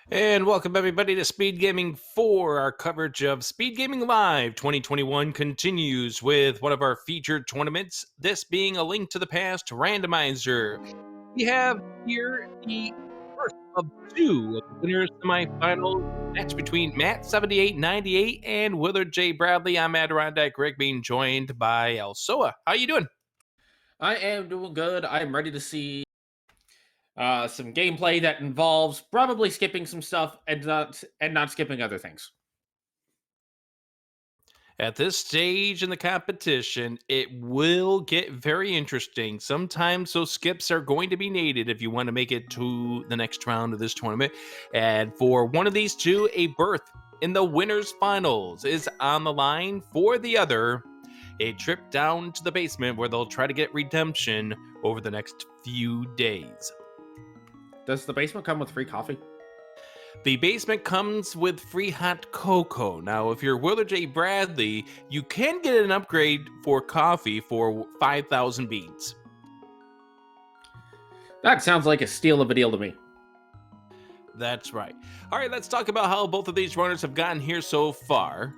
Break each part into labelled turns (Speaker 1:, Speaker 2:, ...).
Speaker 1: And welcome everybody to Speed Gaming 4. Our coverage of Speed Gaming Live 2021 continues with one of our featured tournaments, this being a Link to the Past Randomizer. We have here the first of two of the winners semifinals match between Matt7898 and WillardJBradley. I'm Adirondack Rick, being joined by Elsoa. How you doing?
Speaker 2: I am doing good. I'm ready to see some gameplay that involves probably skipping some stuff and not skipping other things.
Speaker 1: At this stage in the competition, it will get very interesting. Sometimes those skips are going to be needed if you want to make it to the next round of this tournament. And for one of these two, a berth in the winners' finals is on the line. For the other, a trip down to the basement where they'll try to get redemption over the next few days.
Speaker 2: Does the basement come with free coffee?
Speaker 1: The basement comes with free hot cocoa. Now, if you're WillardJBradley, you can get an upgrade for coffee for 5,000 beads.
Speaker 2: That sounds like a steal of a deal to me.
Speaker 1: That's right. All right, let's talk about how both of these runners have gotten here so far.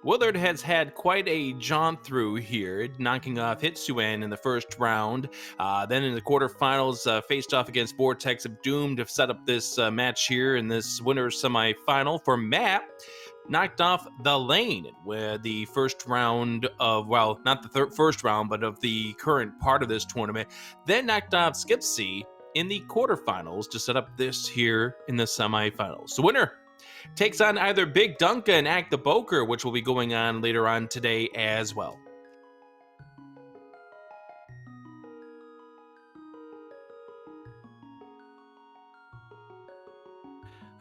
Speaker 1: Willard has had quite a jaunt through here, knocking off Hitsuan in the first round. Then in the quarterfinals, faced off against Vortex of Doom to set up this match here in this winner's semifinal. For Matt, knocked off the lane with the first round of, well, not the first round, but of the current part of this tournament. Then knocked off Skipsy in the quarterfinals to set up this here in the semifinals. The winner takes on either Big Dunka and Act the Boker, which will be going on later on today as well.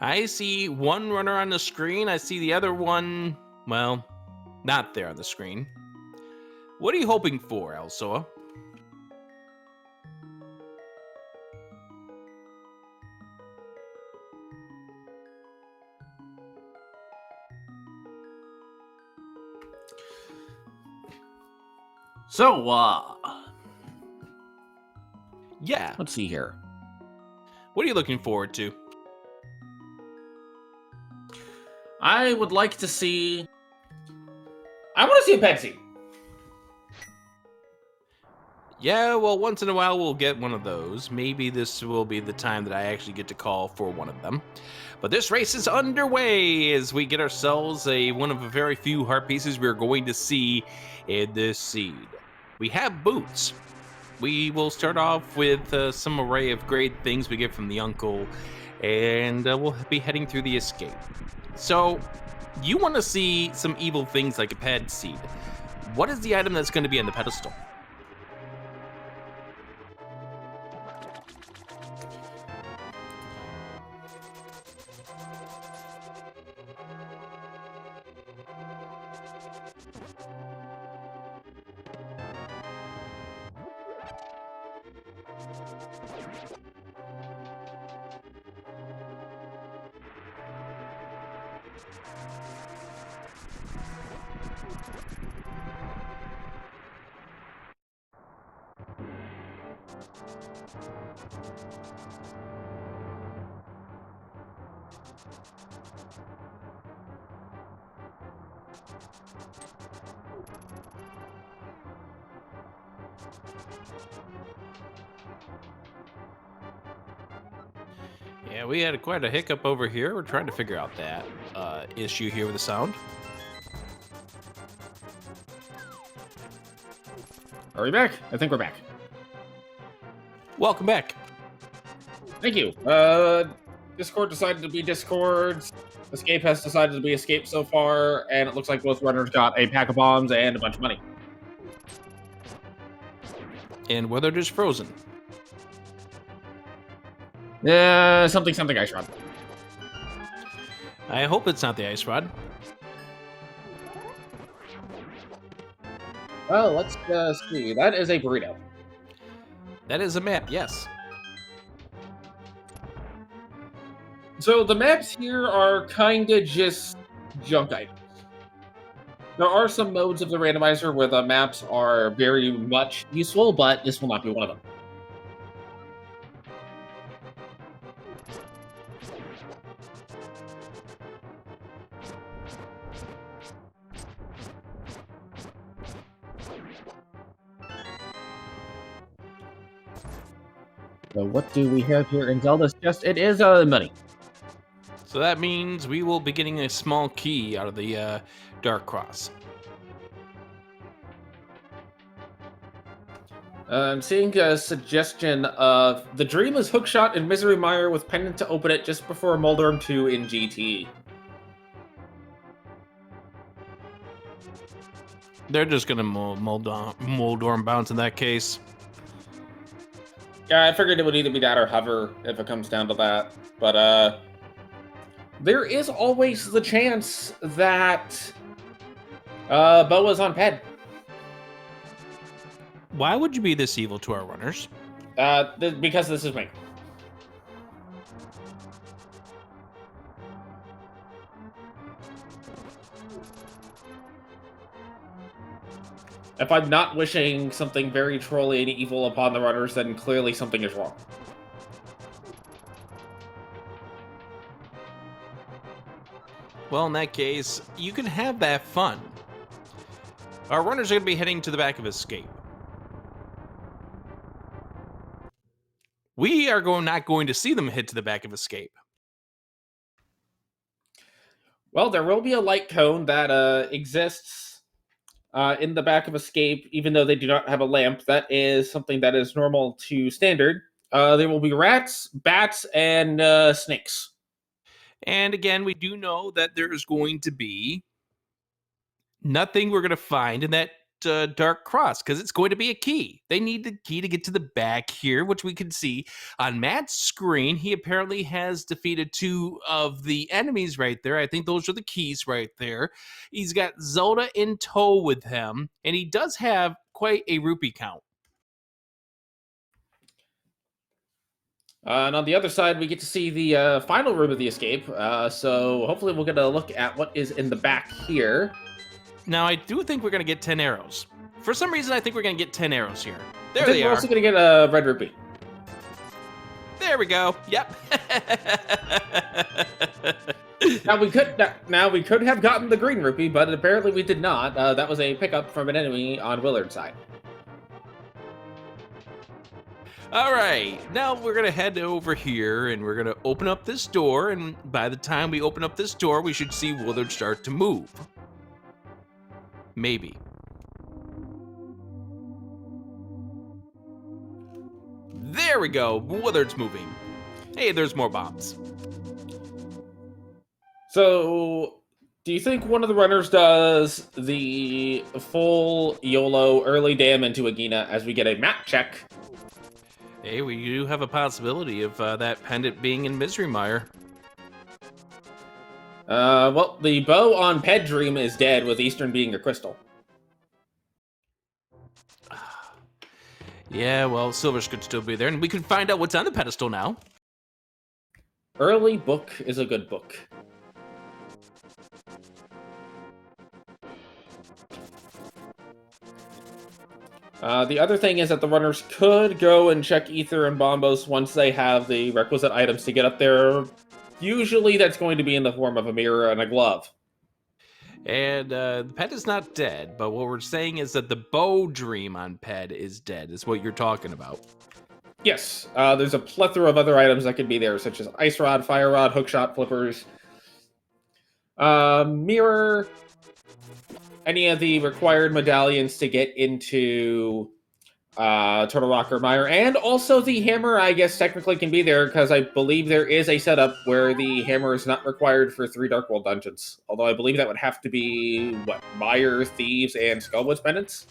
Speaker 1: I see one runner on the screen. I see the other one, well, not there on the screen. What are you hoping for, Elsoa?
Speaker 2: So,
Speaker 1: Yeah.
Speaker 2: let's see here.
Speaker 1: What are you looking forward to?
Speaker 2: I would like to see. I want to see a Pepsi.
Speaker 1: Yeah, well, once in a while we'll get one of those. Maybe this will be the time that I actually get to call for one of them. But this race is underway as we get ourselves one of the very few heart pieces we're going to see in this seed. We have boots. We will start off with some array of great things we get from the uncle, and we'll be heading through the escape. So, you want to see some evil things like a ped seed. What is the item that's going to be on the pedestal? Yeah, we had quite a hiccup over here. We're trying to figure out that issue here with the sound.
Speaker 2: Are we back? I think we're back.
Speaker 1: Welcome back.
Speaker 2: Thank you. Discord decided to be Discord. Escape has decided to be Escape so far, and it looks like both runners got a pack of bombs and a bunch of money.
Speaker 1: And Willard is frozen.
Speaker 2: Something ice rod.
Speaker 1: I hope it's not the ice rod.
Speaker 2: Well, let's see. That is a burrito.
Speaker 1: That is a map, yes.
Speaker 2: So the maps here are kind of just junk items. There are some modes of the randomizer where the maps are very much useful, but this will not be one of them. So what do we have here in Zelda's chest? It is money.
Speaker 1: So that means we will be getting a small key out of the Dark Cross.
Speaker 2: I'm seeing a suggestion of the dream is hookshot and Misery Mire with pendant to open it just before Moldorm 2 in GT.
Speaker 1: They're just gonna Moldorm bounce in that case.
Speaker 2: Yeah, I figured it would either be that or hover if it comes down to that. But there is always the chance that Boa's on Ped.
Speaker 1: Why would you be this evil to our runners?
Speaker 2: Because this is me. If I'm not wishing something very trolly and evil upon the runners, then clearly something is wrong.
Speaker 1: Well, in that case, you can have that fun. Our runners are going to be heading to the back of Escape. We are not going to see them head to the back of Escape.
Speaker 2: Well, there will be a light cone that exists in the back of Escape, even though they do not have a lamp. That is something that is normal to standard. There will be rats, bats, and snakes.
Speaker 1: And again, we do know that there is going to be nothing we're going to find in that Dark Cross, because it's going to be a key. They need the key to get to the back here, which we can see on Matt's screen. He apparently has defeated 2 of the enemies right there. I think those are the keys right there. He's got Zelda in tow with him, and he does have quite a rupee count.
Speaker 2: And on the other side, we get to see the final room of the escape. So hopefully we'll get a look at what is in the back here.
Speaker 1: Now, I do think we're going to get 10 arrows. For some reason, I think we're going to get 10 arrows here. There
Speaker 2: I think
Speaker 1: they
Speaker 2: we're
Speaker 1: are.
Speaker 2: also going to get a red rupee.
Speaker 1: There we go. Yep.
Speaker 2: Now we could have gotten the green rupee, but apparently we did not. That was a pickup from an enemy on Willard's side.
Speaker 1: All right, now we're gonna head over here and we're gonna open up this door, and by the time we open up this door, we should see Willard start to move. Maybe. There we go, Willard's moving. Hey, there's more bombs.
Speaker 2: So, do you think one of the runners does the full YOLO early dam into Agina as we get a map check?
Speaker 1: Hey, we do have a possibility of that pendant being in Misery Mire.
Speaker 2: Well, the bow on Ped Dream is dead, with Eastern being a crystal.
Speaker 1: Yeah, well, Silver's could still be there, and we can find out what's on the pedestal now.
Speaker 2: Early book is a good book. The other thing is that the runners could go and check Ether and Bombos once they have the requisite items to get up there. Usually that's going to be in the form of a mirror and a glove.
Speaker 1: And the pet is not dead, but what we're saying is that the bow dream on Ped is dead, is what you're talking about.
Speaker 2: Yes, there's a plethora of other items that could be there, such as Ice Rod, Fire Rod, Hookshot, Flippers, Mirror, any of the required medallions to get into Turtle Rock or Mire, and also the hammer, I guess, technically can be there, because I believe there is a setup where the hammer is not required for 3 Dark World dungeons. Although I believe that would have to be, Mire, Thieves, and Skullwoods pendants?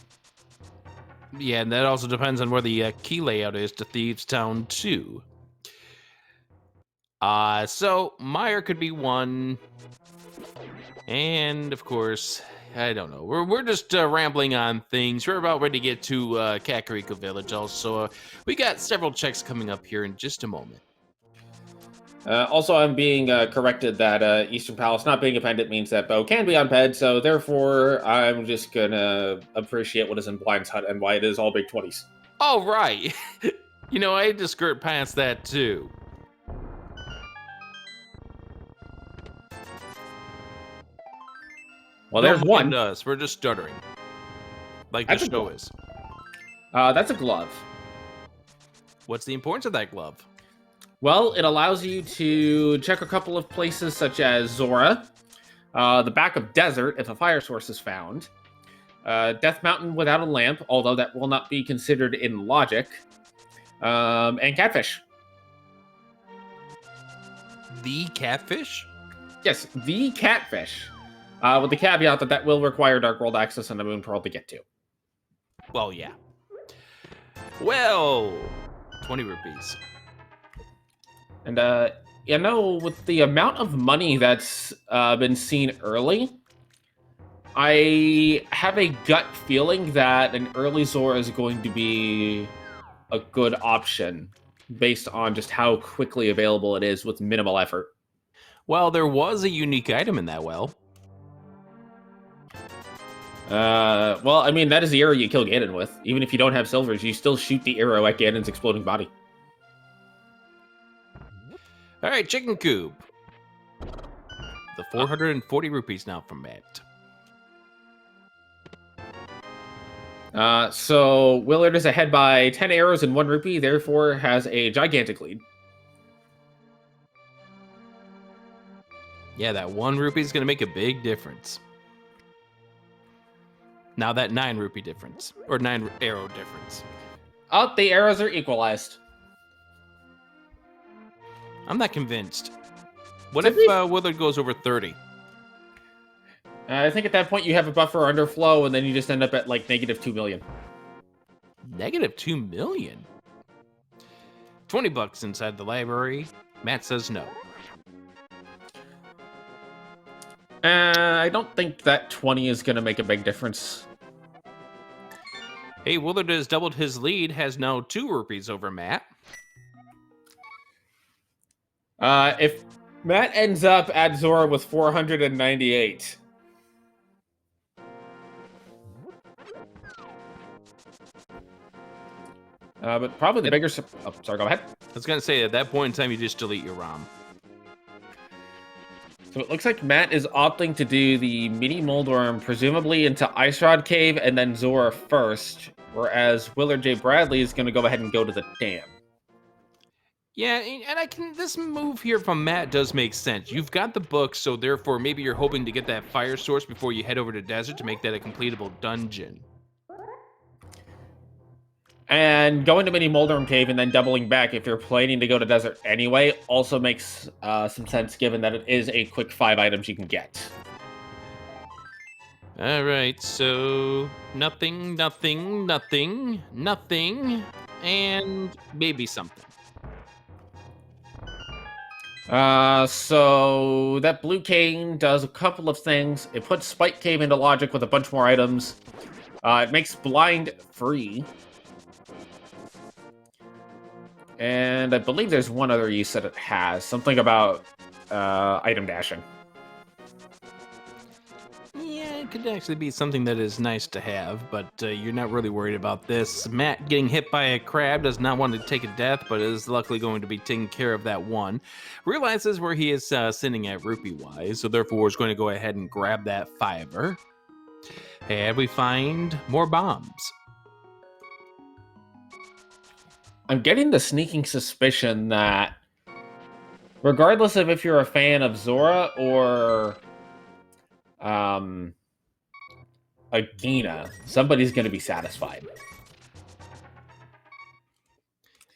Speaker 1: Yeah, and that also depends on where the key layout is to Thieves Town 2. So, Mire could be one. And, of course, I don't know. We're just rambling on things. We're about ready to get to Kakariko Village also. We got several checks coming up here in just a moment.
Speaker 2: Also, I'm being corrected that Eastern Palace not being a pendant means that Bow can be on Ped, so therefore I'm just gonna appreciate what is in Blind's Hut and why it is all big 20s.
Speaker 1: Oh, right. You know, I had to skirt past that too.
Speaker 2: Well,
Speaker 1: Don't
Speaker 2: there's one.
Speaker 1: mind us. We're just stuttering. Like the
Speaker 2: That's a
Speaker 1: show
Speaker 2: glove.
Speaker 1: is.
Speaker 2: That's a glove.
Speaker 1: What's the importance of that glove?
Speaker 2: Well, it allows you to check a couple of places such as Zora, the back of desert if a fire source is found, Death Mountain without a lamp, although that will not be considered in logic, and catfish.
Speaker 1: The catfish?
Speaker 2: Yes, the catfish, with the caveat that that will require Dark World access and a Moon Pearl to get to.
Speaker 1: Well, yeah. Well, 20 rupees.
Speaker 2: And, you know, with the amount of money that's been seen early, I have a gut feeling that an early Zora is going to be a good option based on just how quickly available it is with minimal effort.
Speaker 1: Well, there was a unique item in that well.
Speaker 2: Well, I mean, that is the arrow you kill Ganon with. Even if you don't have silvers, you still shoot the arrow at Ganon's exploding body.
Speaker 1: All right, chicken coop. The 440 rupees now from Matt.
Speaker 2: So Willard is ahead by 10 arrows and 1 rupee, therefore has a gigantic lead.
Speaker 1: Yeah, that 1 rupee is going to make a big difference. Now that 9 rupee difference, or 9 arrow difference.
Speaker 2: Oh, the arrows are equalized.
Speaker 1: I'm not convinced. What
Speaker 2: Did
Speaker 1: if Willard goes over 30?
Speaker 2: I think at that point you have a buffer underflow, and then you just end up at like negative 2 million.
Speaker 1: Negative 2 million? 20 bucks inside the library. Matt says no.
Speaker 2: I don't think that 20 is going to make a big difference.
Speaker 1: Hey, Willard has doubled his lead, has now 2 rupees over Matt.
Speaker 2: If Matt ends up at Zora with 498. But probably the bigger... Oh, sorry, go ahead.
Speaker 1: I was going to say, at that point in time, you just delete your ROM.
Speaker 2: So it looks like Matt is opting to do the mini Moldworm, presumably into Ice Rod Cave and then Zora first, whereas WillardJBradley is going to go ahead and go to the dam.
Speaker 1: Yeah, and this move here from Matt does make sense. You've got the book, so therefore maybe you're hoping to get that fire source before you head over to desert to make that a completable dungeon.
Speaker 2: And going to Mini Moldworm Cave and then doubling back if you're planning to go to desert anyway also makes some sense given that it is a quick 5 items you can get.
Speaker 1: All right, so nothing, nothing, nothing, nothing, and maybe something.
Speaker 2: So that blue cane does a couple of things. It puts Spike Cave into logic with a bunch more items. It makes blind free. And I believe there's one other use that it has. Something about item dashing.
Speaker 1: Yeah, it could actually be something that is nice to have, but you're not really worried about this. Matt getting hit by a crab does not want to take a death, but is luckily going to be taking care of that one. Realizes where he is sitting at rupee-wise, so therefore is going to go ahead and grab that 5er. And we find more bombs.
Speaker 2: I'm getting the sneaking suspicion that regardless of if you're a fan of Zora or Agina, somebody's going to be satisfied.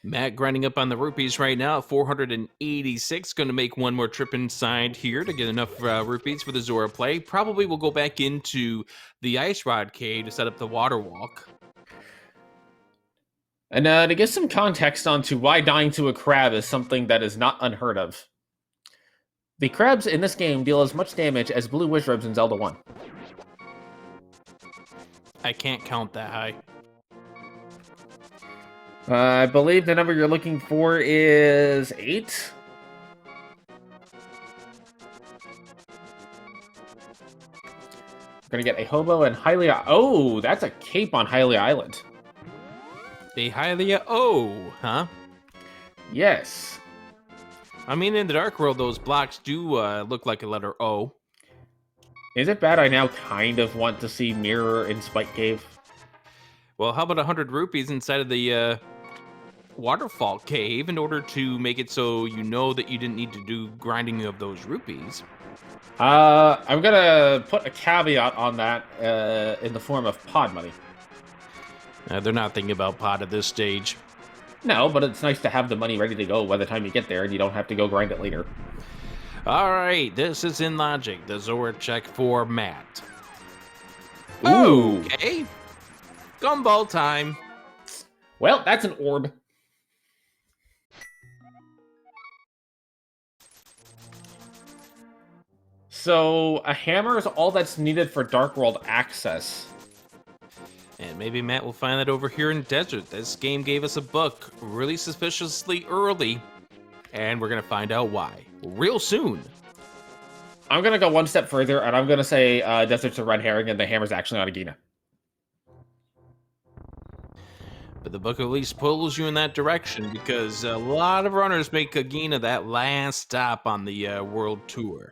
Speaker 1: Matt grinding up on the rupees right now, 486. Going to make one more trip inside here to get enough rupees for the Zora play. Probably will go back into the Ice Rod Cave to set up the water walk.
Speaker 2: And to give some context onto why dying to a crab is something that is not unheard of. The crabs in this game deal as much damage as blue Wizrobes in Zelda 1.
Speaker 1: I can't count that high.
Speaker 2: I believe the number you're looking for is 8. We're going to get a hobo and Hylia. Oh, that's a cape on Hylia Island.
Speaker 1: The Hylia O, huh?
Speaker 2: Yes.
Speaker 1: I mean, in the Dark World, those blocks do look like a letter O.
Speaker 2: Is it bad I now kind of want to see Mirror in Spike Cave?
Speaker 1: Well, how about 100 rupees inside of the waterfall cave in order to make it so you know that you didn't need to do grinding of those rupees?
Speaker 2: I'm gonna put a caveat on that in the form of pod money.
Speaker 1: They're not thinking about pot at this stage.
Speaker 2: No, but it's nice to have the money ready to go by the time you get there and you don't have to go grind it later.
Speaker 1: All right, this is in logic. The Zora check for Matt.
Speaker 2: Ooh.
Speaker 1: Okay. Gumball time.
Speaker 2: Well, that's an orb. So, a hammer is all that's needed for Dark World access.
Speaker 1: And maybe Matt will find that over here in Desert. This game gave us a book really suspiciously early, and we're going to find out why real soon.
Speaker 2: I'm going to go one step further, and I'm going to say Desert's a red herring and the hammer's actually on Agina.
Speaker 1: But the book at least pulls you in that direction because a lot of runners make Agina that last stop on the world tour.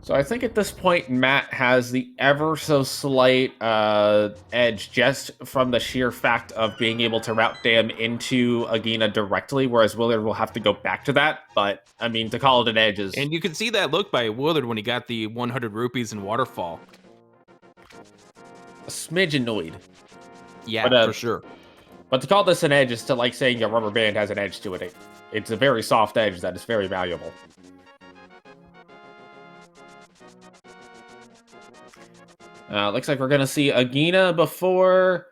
Speaker 2: So I think at this point, Matt has the ever so slight edge just from the sheer fact of being able to route dam into Agina directly, whereas Willard will have to go back to that. But, I mean, to call it an edge is...
Speaker 1: And you can see that look by Willard when he got the 100 rupees in Waterfall.
Speaker 2: a smidge annoyed.
Speaker 1: Yeah,
Speaker 2: but,
Speaker 1: for sure.
Speaker 2: But to call this an edge is to like saying a rubber band has an edge to it. It's a very soft edge that is very valuable. Looks like we're going to see Agina before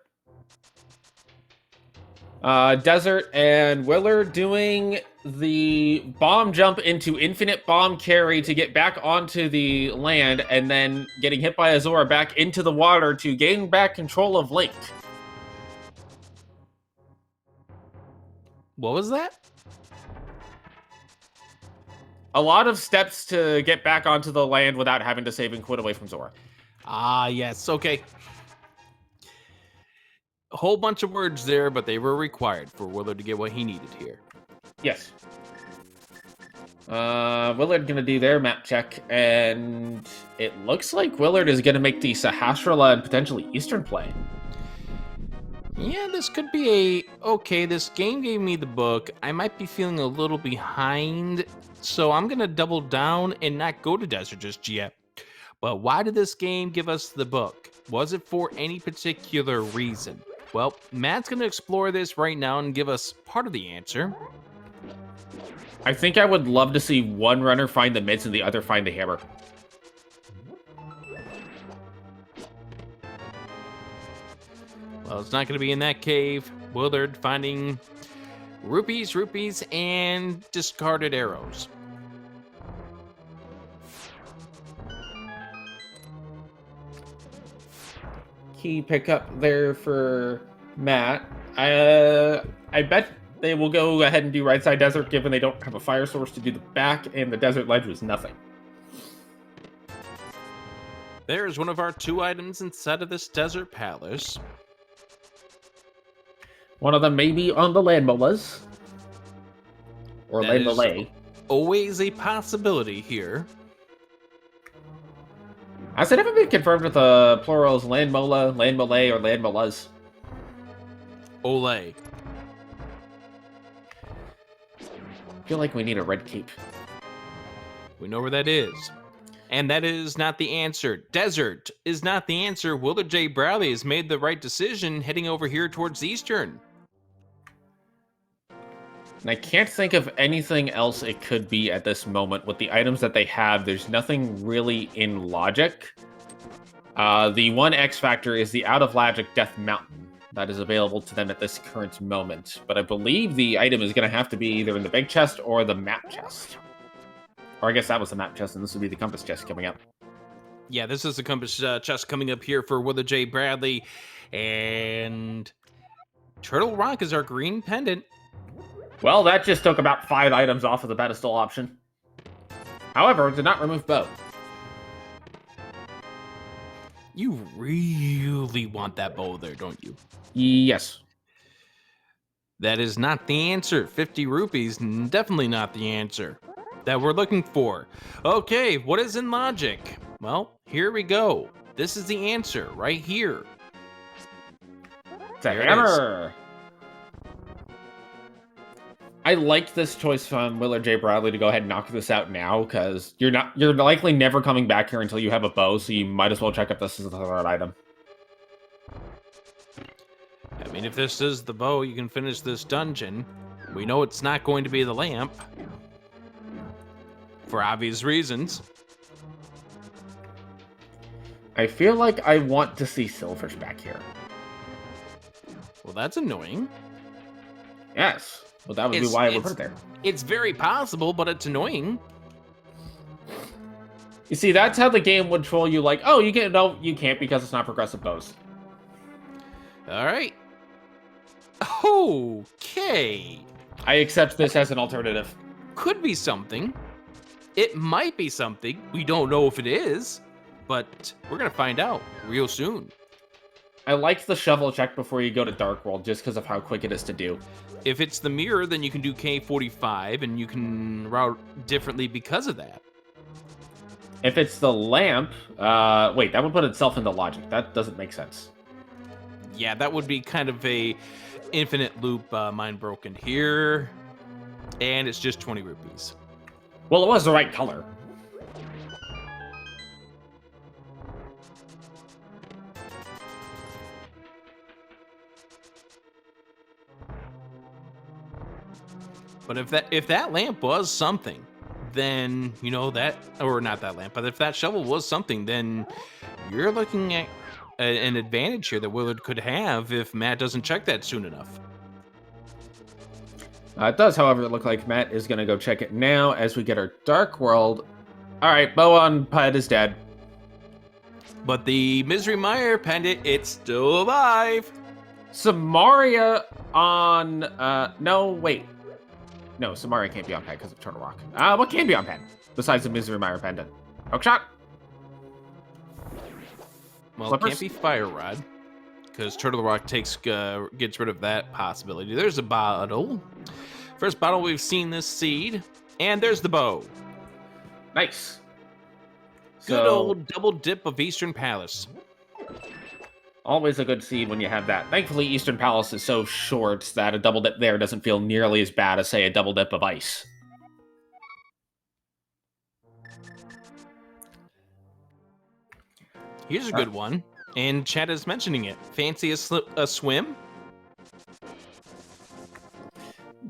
Speaker 2: Desert and Willard doing the bomb jump into infinite bomb carry to get back onto the land, and then getting hit by a Zora back into the water to gain back control of Link.
Speaker 1: What was that?
Speaker 2: A lot of steps to get back onto the land without having to save and quit away from Zora.
Speaker 1: Ah, yes, okay. A whole bunch of words there, but they were required for Willard to get what he needed here.
Speaker 2: Yes. Willard gonna do their map check, and it looks like Willard is gonna make the Sahasrara and potentially Eastern play.
Speaker 1: Yeah, this could be okay, this game gave me the book. I might be feeling a little behind, so I'm gonna double down and not go to Desert just yet. But why did this game give us the book? Was it for any particular reason? Well, Matt's gonna explore this right now and give us part of the answer.
Speaker 2: I think I would love to see one runner find the mids and the other find the hammer.
Speaker 1: Well, it's not going to be in that cave. Willard finding rupees, and discarded arrows.
Speaker 2: Key pickup there for Matt. I bet they will go ahead and do right side desert, given they don't have a fire source to do the back, and the desert ledge was nothing.
Speaker 1: There's one of our 2 items inside of this desert palace.
Speaker 2: One of them may be on the land molas. Or land malay.
Speaker 1: Always a possibility here.
Speaker 2: Has it ever been confirmed with the plurals land mola, land malay, or land molas?
Speaker 1: Olay.
Speaker 2: I feel like we need a red cape.
Speaker 1: We know where that is. And that is not the answer. Desert is not the answer. WillardJBradley has made the right decision heading over here towards Eastern.
Speaker 2: And I can't think of anything else it could be at this moment. With the items that they have, there's nothing really in logic. The one X factor is the out of logic Death Mountain that is available to them at this current moment. But I believe the item is going to have to be either in the big chest or the map chest. Or I guess that was the map chest, and this would be the compass chest coming up.
Speaker 1: Yeah, this is the compass chest coming up here for WillardJBradley. And Turtle Rock is our green pendant.
Speaker 2: Well, that just took about 5 items off of the pedestal option. However, it did not remove bow.
Speaker 1: You really want that bow there, don't you?
Speaker 2: Yes.
Speaker 1: That is not the answer. 50 rupees, definitely not the answer. that we're looking for. Okay, what is in logic? Well, here we go. This is the answer right here.
Speaker 2: It's a
Speaker 1: Here it is.
Speaker 2: hammer. I like this choice from WillardJBradley to go ahead and knock this out now, because you're likely never coming back here until you have a bow, so you might as well check if this is the third item.
Speaker 1: I mean, if this is the bow, you can finish this dungeon. We know it's not going to be the lamp. For obvious reasons.
Speaker 2: I feel like I want to see silvers back here.
Speaker 1: Well, that's annoying.
Speaker 2: Yes. Well, that would be why I would put it there.
Speaker 1: It's very possible, but it's annoying.
Speaker 2: You see, that's how the game would troll you, like, oh, you can't, no, you can't because it's not progressive bows.
Speaker 1: All right. Okay.
Speaker 2: I accept this as an alternative.
Speaker 1: Could be something. It might be something. We don't know if it is, but we're going to find out real soon.
Speaker 2: I like the shovel check before you go to Dark World just because of how quick it is to do.
Speaker 1: If it's the mirror, then you can do K45 and you can route differently because of that.
Speaker 2: If it's the lamp, wait, that would put itself into logic. That doesn't make sense.
Speaker 1: Yeah, that would be kind of a infinite loop, mind broken here. And it's just 20 rupees.
Speaker 2: Well, it was the right color.
Speaker 1: But if that lamp was something, then, you know, that, or not that lamp, but if that shovel was something, then you're looking at an advantage here that Willard could have if Matt doesn't check that soon enough.
Speaker 2: It does, however, look like Matt is going to go check it now as we get our Dark World. All right, bow on Ped is dead.
Speaker 1: But the Misery Mire pendant, it's still alive.
Speaker 2: Samaria on, no, wait. No, Samaria can't be on Ped because of Turtle Rock. What can be on Ped besides the Misery Mire pendant? Hookshot?
Speaker 1: Well,
Speaker 2: Flippers?
Speaker 1: it can't be Fire Rod because Turtle Rock gets rid of that possibility. There's a bottle. First bottle we've seen this seed. And there's the bow.
Speaker 2: Nice.
Speaker 1: Good old double dip of Eastern Palace.
Speaker 2: Always a good seed when you have that. Thankfully, Eastern Palace is so short that a double dip there doesn't feel nearly as bad as, say, a double dip of ice.
Speaker 1: Here's a good one. And chat is mentioning it. Fancy a swim?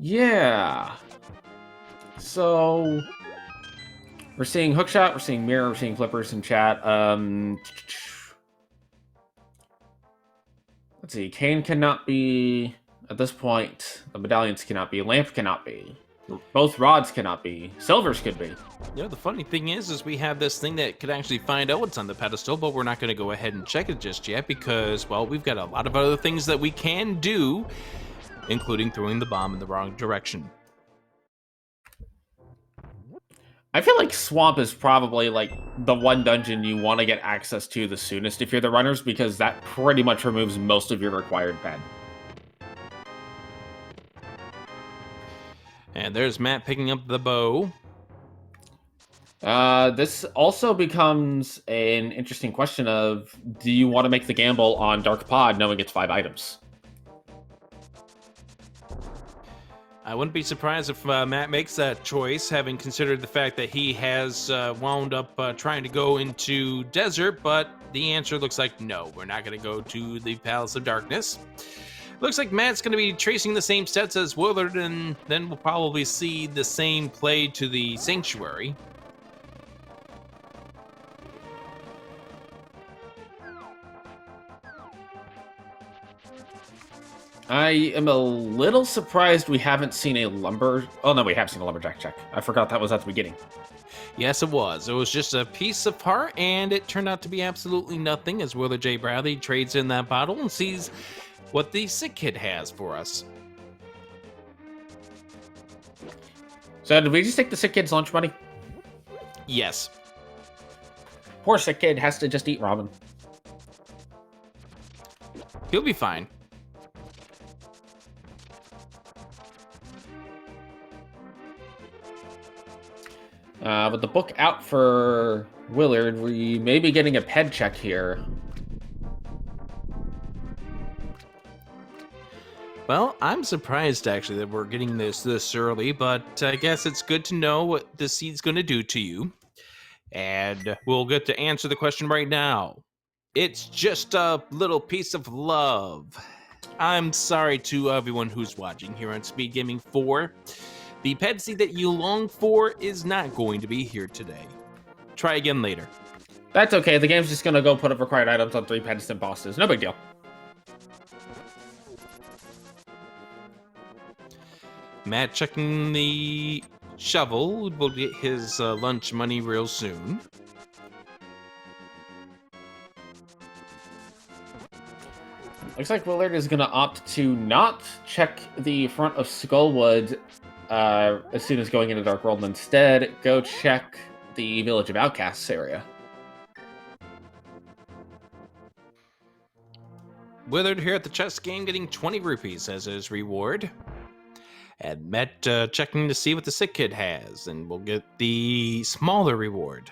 Speaker 2: Yeah. So we're seeing hookshot, we're seeing mirror, we're seeing flippers in chat. Let's see. Cane cannot be at this point. The medallions cannot be. Lamp cannot be. Both rods cannot be. Silvers could be.
Speaker 1: You know, the funny thing is we have this thing that could actually find out what's on the pedestal, but we're not going to go ahead and check it just yet because, well, we've got a lot of other things that we can do, including throwing the bomb in the wrong direction.
Speaker 2: I feel like Swamp is probably like the one dungeon you want to get access to the soonest if you're the runners, because that pretty much removes most of your required pen.
Speaker 1: And there's Matt picking up the bow.
Speaker 2: This also becomes an interesting question of, do you want to make the gamble on Dark Pod knowing it's 5 items?
Speaker 1: I wouldn't be surprised if Matt makes that choice, having considered the fact that he has wound up trying to go into Desert, but the answer looks like no, we're not going to go to the Palace of Darkness. Looks like Matt's going to be tracing the same steps as Willard, and then we'll probably see the same play to the Sanctuary.
Speaker 2: I am a little surprised we haven't seen a lumber... Oh, no, we have seen a lumberjack check. I forgot that was at the beginning.
Speaker 1: Yes, it was. It was just a piece of heart, and it turned out to be absolutely nothing as WillardJBradley trades in that bottle and sees what the sick kid has for us.
Speaker 2: So did we just take the sick kid's lunch money?
Speaker 1: Yes.
Speaker 2: Poor sick kid has to just eat ramen.
Speaker 1: He'll be fine.
Speaker 2: With the book out for Willard, we may be getting a ped check here.
Speaker 1: Well, I'm surprised actually that we're getting this early, but I guess it's good to know what the seed's going to do to you. And we'll get to answer the question right now. It's just a little piece of love. I'm sorry to everyone who's watching here on SpeedGaming 4. The pet seed that you long for is not going to be here today. Try again later.
Speaker 2: That's okay. The game's just going to go put up required items on 3 pedestal bosses. No big deal.
Speaker 1: Matt checking the shovel. Will get his lunch money real soon.
Speaker 2: Looks like Willard is going to opt to not check the front of Skullwood as soon as going into Dark World, and instead go check the Village of Outcasts area.
Speaker 1: Willard here at the chess game getting 20 rupees as his reward. And Matt checking to see what the sick kid has, and we'll get the smaller reward.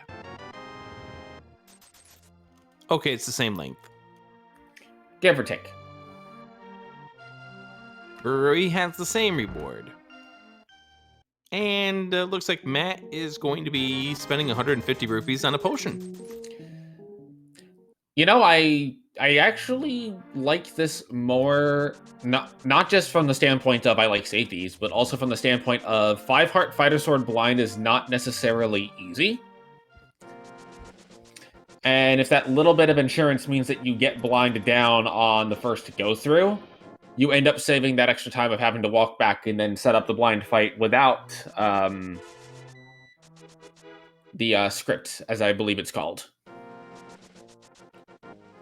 Speaker 1: Okay, it's the same length.
Speaker 2: Give or take.
Speaker 1: Brewery has the same reward. And looks like Matt is going to be spending 150 rupees on a potion.
Speaker 2: You know, I actually like this more, not just from the standpoint of I like safeties, but also from the standpoint of 5-heart Fighter Sword blind is not necessarily easy. And if that little bit of insurance means that you get blinded down on the first go through, you end up saving that extra time of having to walk back and then set up the blind fight without the script, as I believe it's called.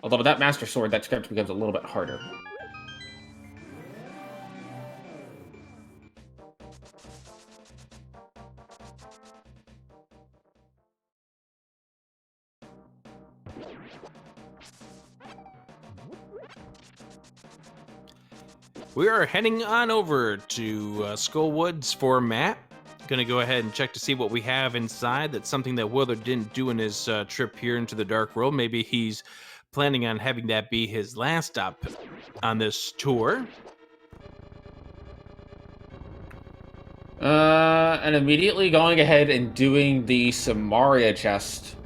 Speaker 2: Although with that Master Sword, that script becomes a little bit harder.
Speaker 1: We are heading on over to Skullwoods for Matt. Gonna go ahead and check to see what we have inside. That's something that Willard didn't do in his trip here into the Dark World. Maybe he's planning on having that be his last stop on this tour.
Speaker 2: And immediately going ahead and doing the Samaria chest.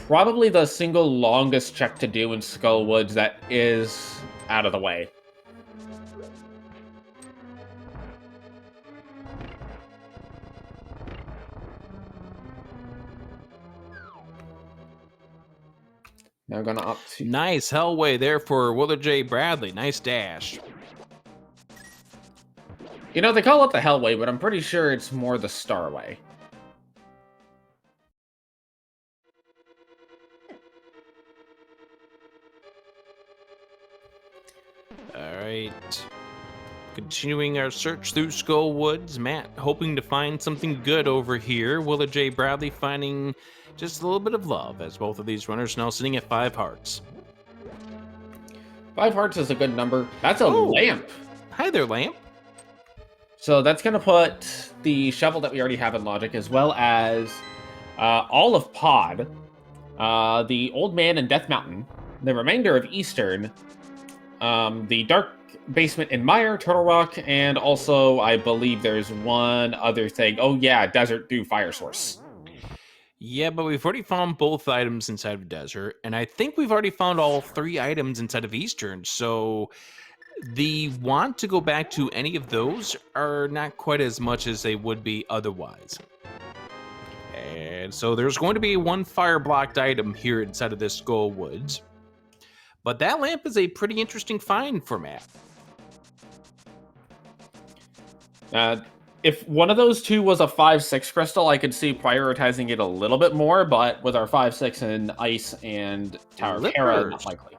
Speaker 2: Probably the single longest check to do in Skullwoods that is out of the way. Now gonna opt to...
Speaker 1: Nice hellway there for WillardJBradley. Nice dash.
Speaker 2: You know, they call it the Hellway, but I'm pretty sure it's more the Starway.
Speaker 1: Alright. Continuing our search through Skullwoods. Matt hoping to find something good over here. WillardJBradley finding just a little bit of love, as both of these runners now sitting at 5 hearts.
Speaker 2: 5 hearts is a good number. That's a lamp.
Speaker 1: Hi there, lamp.
Speaker 2: So that's going to put the shovel that we already have in Logic, as well as all of Pod, the Old Man in Death Mountain, the remainder of Eastern, the Dark Basement in Mire, Turtle Rock, and also I believe there's one other thing. Oh yeah, Desert Dew Fire Source.
Speaker 1: Yeah, but we've already found both items inside of Desert, and I think we've already found all 3 items inside of Eastern, so the want to go back to any of those are not quite as much as they would be otherwise. And so there's going to be 1 fire-blocked item here inside of this Skullwoods. But that lamp is a pretty interesting find for Matt.
Speaker 2: If one of those 2 was a 5-6 crystal, I could see prioritizing it a little bit more, but with our 5-6 in Ice and Tower of Hera, not likely.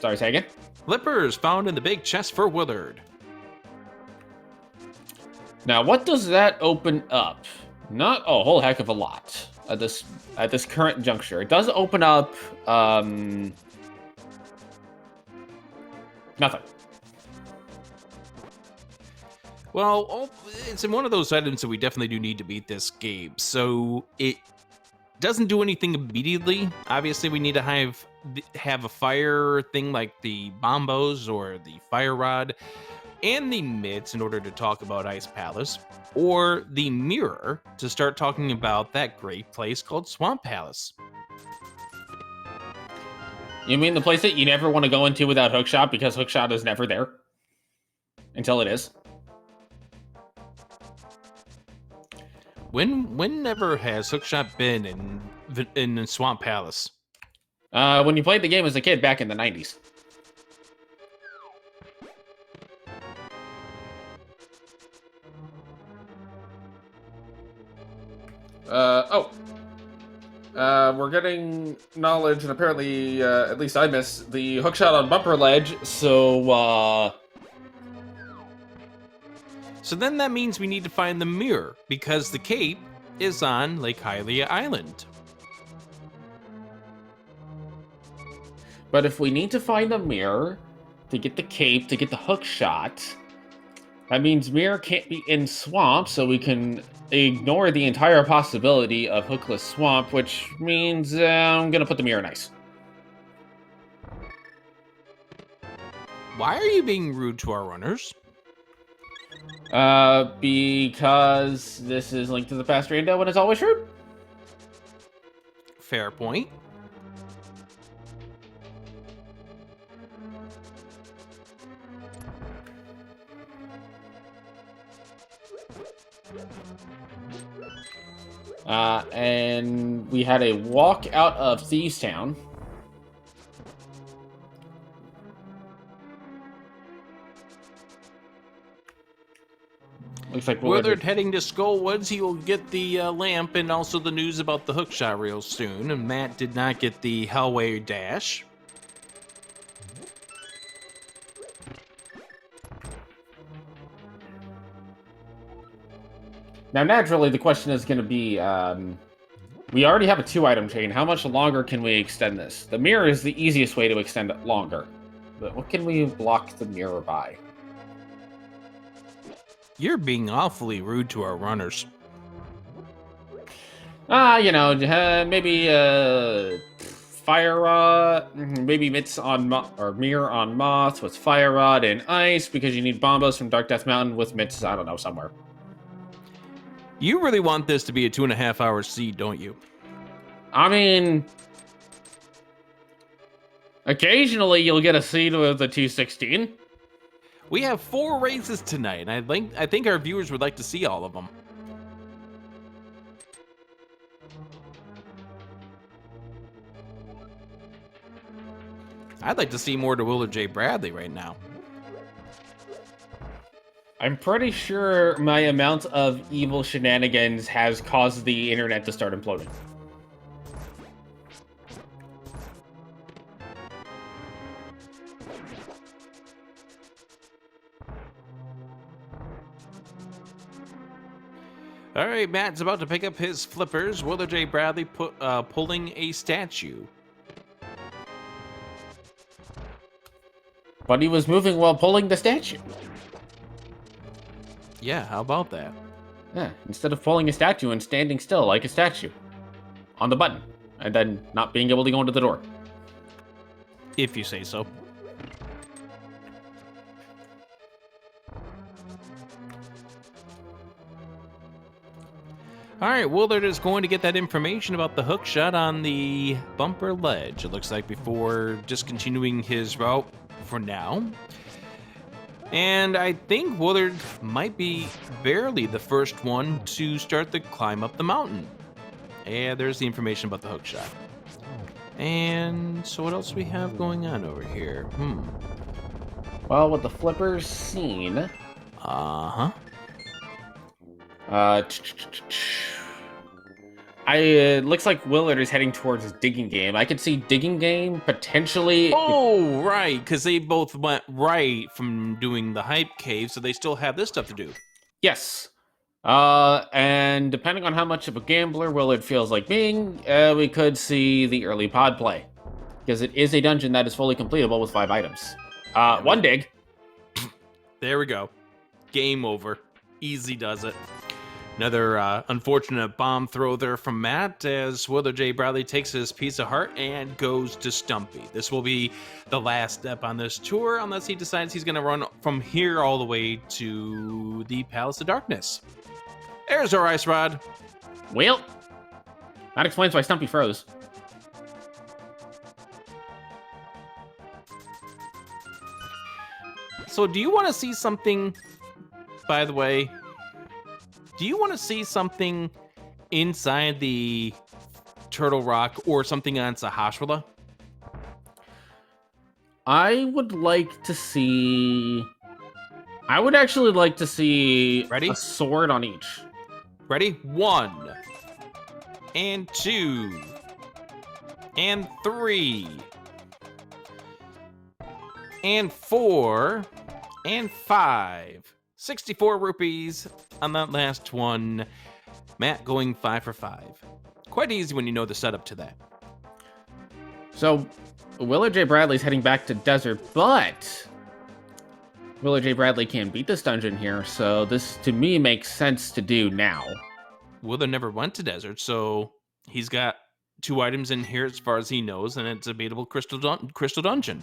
Speaker 2: Sorry, say again?
Speaker 1: Lippers found in the big chest for Willard.
Speaker 2: Now, what does that open up? Not a whole heck of a lot at this current juncture. It does open up nothing.
Speaker 1: Well, it's in one of those items that we definitely do need to beat this game. So it doesn't do anything immediately. Obviously, we need to have a fire thing like the bombos or the fire rod and the mitts in order to talk about Ice Palace, or the mirror to start talking about that great place called Swamp Palace.
Speaker 2: You mean the place that you never want to go into without Hookshot because Hookshot is never there? Until it is.
Speaker 1: Whenever has Hookshot been in Swamp Palace?
Speaker 2: When you played the game as a kid back in the 90s. We're getting knowledge, and apparently, at least I missed the hookshot on Bumper Ledge, so
Speaker 1: then that means we need to find the mirror, because the cape is on Lake Hylia Island.
Speaker 2: But if we need to find the mirror to get the cape, to get the hookshot, that means mirror can't be in swamp, so we can ignore the entire possibility of hookless swamp, which means I'm gonna put the mirror in ice.
Speaker 1: Why are you being rude to our runners?
Speaker 2: Because this is Link to the Past Rando and it's always rude.
Speaker 1: Fair point.
Speaker 2: And we had a walk out of Thieves Town. Looks like
Speaker 1: Willard heading to Skull Woods. He will get the lamp and also the news about the hookshot real soon. And Matt did not get the Hellway Dash.
Speaker 2: Now, naturally, the question is going to be, we already have a 2-item chain. How much longer can we extend this? The mirror is the easiest way to extend it longer. But what can we block the mirror by?
Speaker 1: You're being awfully rude to our runners.
Speaker 2: Maybe fire rod, maybe mitts on or mirror on moth with fire rod and ice because you need bombos from Dark Death Mountain with mitts, I don't know, somewhere.
Speaker 1: You really want this to be a 2.5-hour seed, don't you?
Speaker 2: I mean, occasionally you'll get a seed with a 216.
Speaker 1: We have 4 races tonight, and I think our viewers would like to see all of them. I'd like to see more to WillardJBradley right now.
Speaker 2: I'm pretty sure my amount of evil shenanigans has caused the internet to start imploding.
Speaker 1: All right, Matt's about to pick up his flippers. WillardJBradley pulling a statue.
Speaker 2: But he was moving while pulling the statue.
Speaker 1: Yeah, how about that?
Speaker 2: Yeah, instead of pulling a statue and standing still like a statue. On the button. And then not being able to go into the door.
Speaker 1: If you say so. All right, Willard is going to get that information about the hookshot on the bumper ledge, it looks like, before discontinuing his route for now. And I think Willard might be barely the first one to start the climb up the mountain. And there's the information about the hookshot. And so what else we have going on over here?
Speaker 2: Well, with the flippers seen...
Speaker 1: Uh-huh.
Speaker 2: It looks like Willard is heading towards Digging Game. I could see Digging Game potentially...
Speaker 1: Oh, right, because they both went right from doing the hype cave, so they still have this stuff to do.
Speaker 2: Yes. And depending on how much of a gambler Willard feels like being, we could see the early pod play. Because it is a dungeon that is fully completable with 5 items. One dig.
Speaker 1: There we go. Game over. Easy does it. Another unfortunate bomb throw there from Matt as WillardJBradley takes his piece of heart and goes to Stumpy. This will be the last step on this tour unless he decides he's going to run from here all the way to the Palace of Darkness. There's our Ice Rod.
Speaker 3: Well, that explains why Stumpy froze.
Speaker 1: So do you want to see something, by the way? Do you want to see something inside the Turtle Rock or something on Sahasrahla?
Speaker 3: I would like to see... I would actually like to see
Speaker 1: Ready?
Speaker 3: a sword on each.
Speaker 1: Ready? 1, and 2, and 3, and 4, and 5. 64 rupees on that last one. Matt going 5 for 5. Quite easy when you know the setup to that.
Speaker 3: So, WillardJBradley's heading back to Desert, but WillardJBradley can't beat this dungeon here, so this, to me, makes sense to do now.
Speaker 1: Willard never went to Desert, so he's got 2 items in here as far as he knows, and it's a beatable crystal dungeon.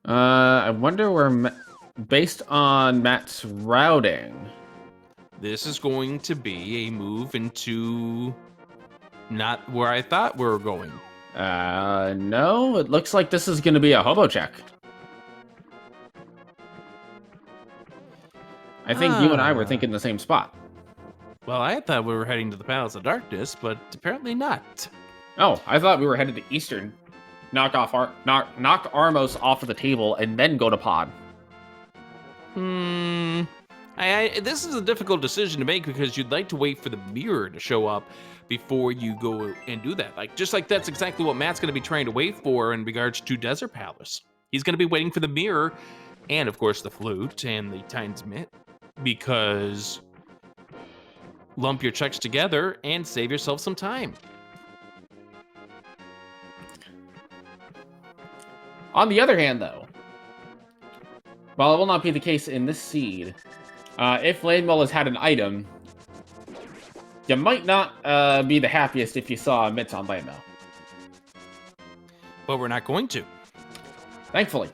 Speaker 3: I wonder where... Based on Matt's routing...
Speaker 1: This is going to be a move into not where I thought we were going.
Speaker 3: No, it looks like this is going to be a hobo check. I think you and I were thinking the same spot.
Speaker 1: Well, I thought we were heading to the Palace of Darkness, but apparently not.
Speaker 3: Oh, I thought we were headed to Eastern. Knock Armos off of the table and then go to Pod.
Speaker 1: This is a difficult decision to make because you'd like to wait for the mirror to show up before you go and do that. Just like that's exactly what Matt's going to be trying to wait for in regards to Desert Palace. He's going to be waiting for the mirror and, of course, the flute and the Titan's Mitt because lump your checks together and save yourself some time.
Speaker 3: On the other hand, though, while it will not be the case in this seed, if Landwell has had an item, you might not be the happiest if you saw Mitts on Landwell.
Speaker 1: But we're not going to.
Speaker 3: Thankfully.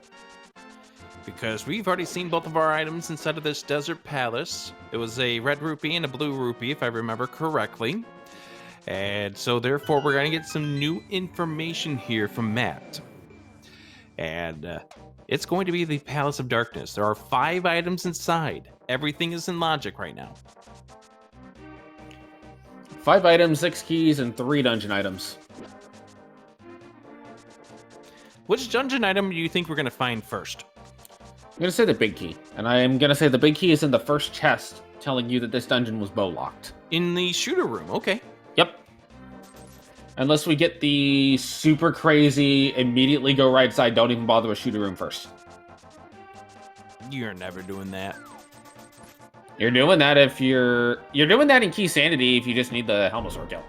Speaker 1: Because we've already seen both of our items inside of this Desert Palace. It was a red rupee and a blue rupee, if I remember correctly. And so therefore we're going to get some new information here from Matt. And it's going to be the Palace of Darkness. There are 5 items inside. Everything is in logic right now.
Speaker 3: 5 items, 6 keys, and 3 dungeon items.
Speaker 1: Which dungeon item do you think we're going to find first?
Speaker 3: I'm going to say the big key. And I am going to say the big key is in the first chest, telling you that this dungeon was bow locked.
Speaker 1: In the shooter room, okay.
Speaker 3: Yep. Unless we get the super crazy, immediately go right side, don't even bother with shooter room first.
Speaker 1: You're never doing that.
Speaker 3: You're doing that if you're doing that in Key Sanity if you just need the Helmosaur kill.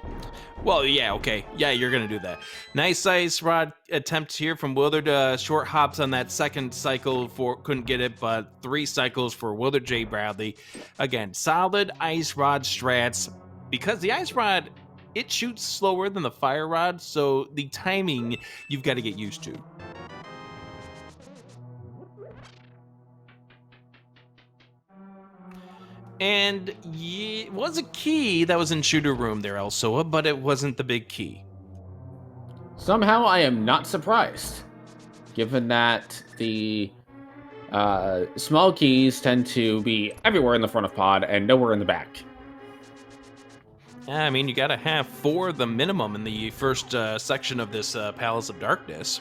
Speaker 1: Well, yeah, okay. Yeah, you're going to do that. Nice Ice Rod attempt here from Willard. Short hops on that second cycle couldn't get it, but 3 cycles for WillardJBradley. Again, solid Ice Rod strats. Because the Ice Rod, it shoots slower than the Fire Rod, so the timing you've got to get used to. And it was a key that was in shooter room there, Elsoa, but it wasn't the big key.
Speaker 3: Somehow I am not surprised, given that the small keys tend to be everywhere in the front of pod and nowhere in the back.
Speaker 1: I mean, you got to have 4 the minimum in the first section of this Palace of Darkness.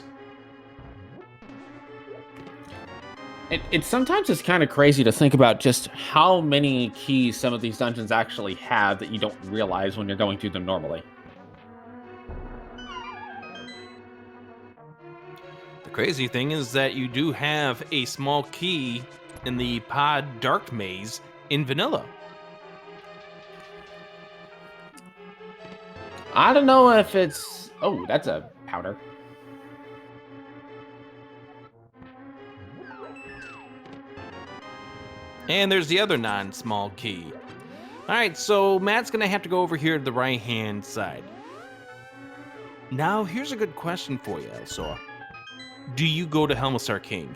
Speaker 3: It sometimes is kind of crazy to think about just how many keys some of these dungeons actually have that you don't realize when you're going through them normally.
Speaker 1: The crazy thing is that you do have a small key in the pod Dark Maze in vanilla.
Speaker 3: I don't know if it's... Oh, that's a powder.
Speaker 1: And there's the other non-small key. All right, so Matt's going to have to go over here to the right-hand side. Now, here's a good question for you, Elsa. Do you go to Helmsar King?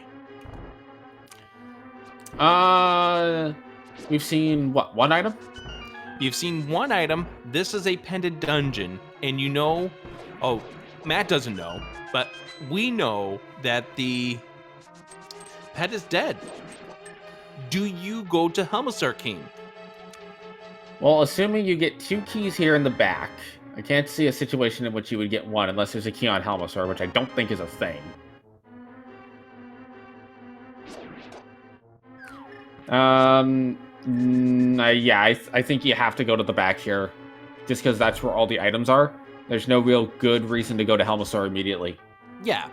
Speaker 3: We've seen, what, one item?
Speaker 1: You've seen one item. This is a pendant dungeon, and you know... Oh, Matt doesn't know, but we know that the pet is dead. Do you go to Helmsar King?
Speaker 3: Well, assuming you get 2 keys here in the back, I can't see a situation in which you would get one unless there's a key on Helmsar, which I don't think is a thing. Yeah, I think you have to go to the back here, just because that's where all the items are. There's no real good reason to go to Helmsar immediately.
Speaker 1: Yeah.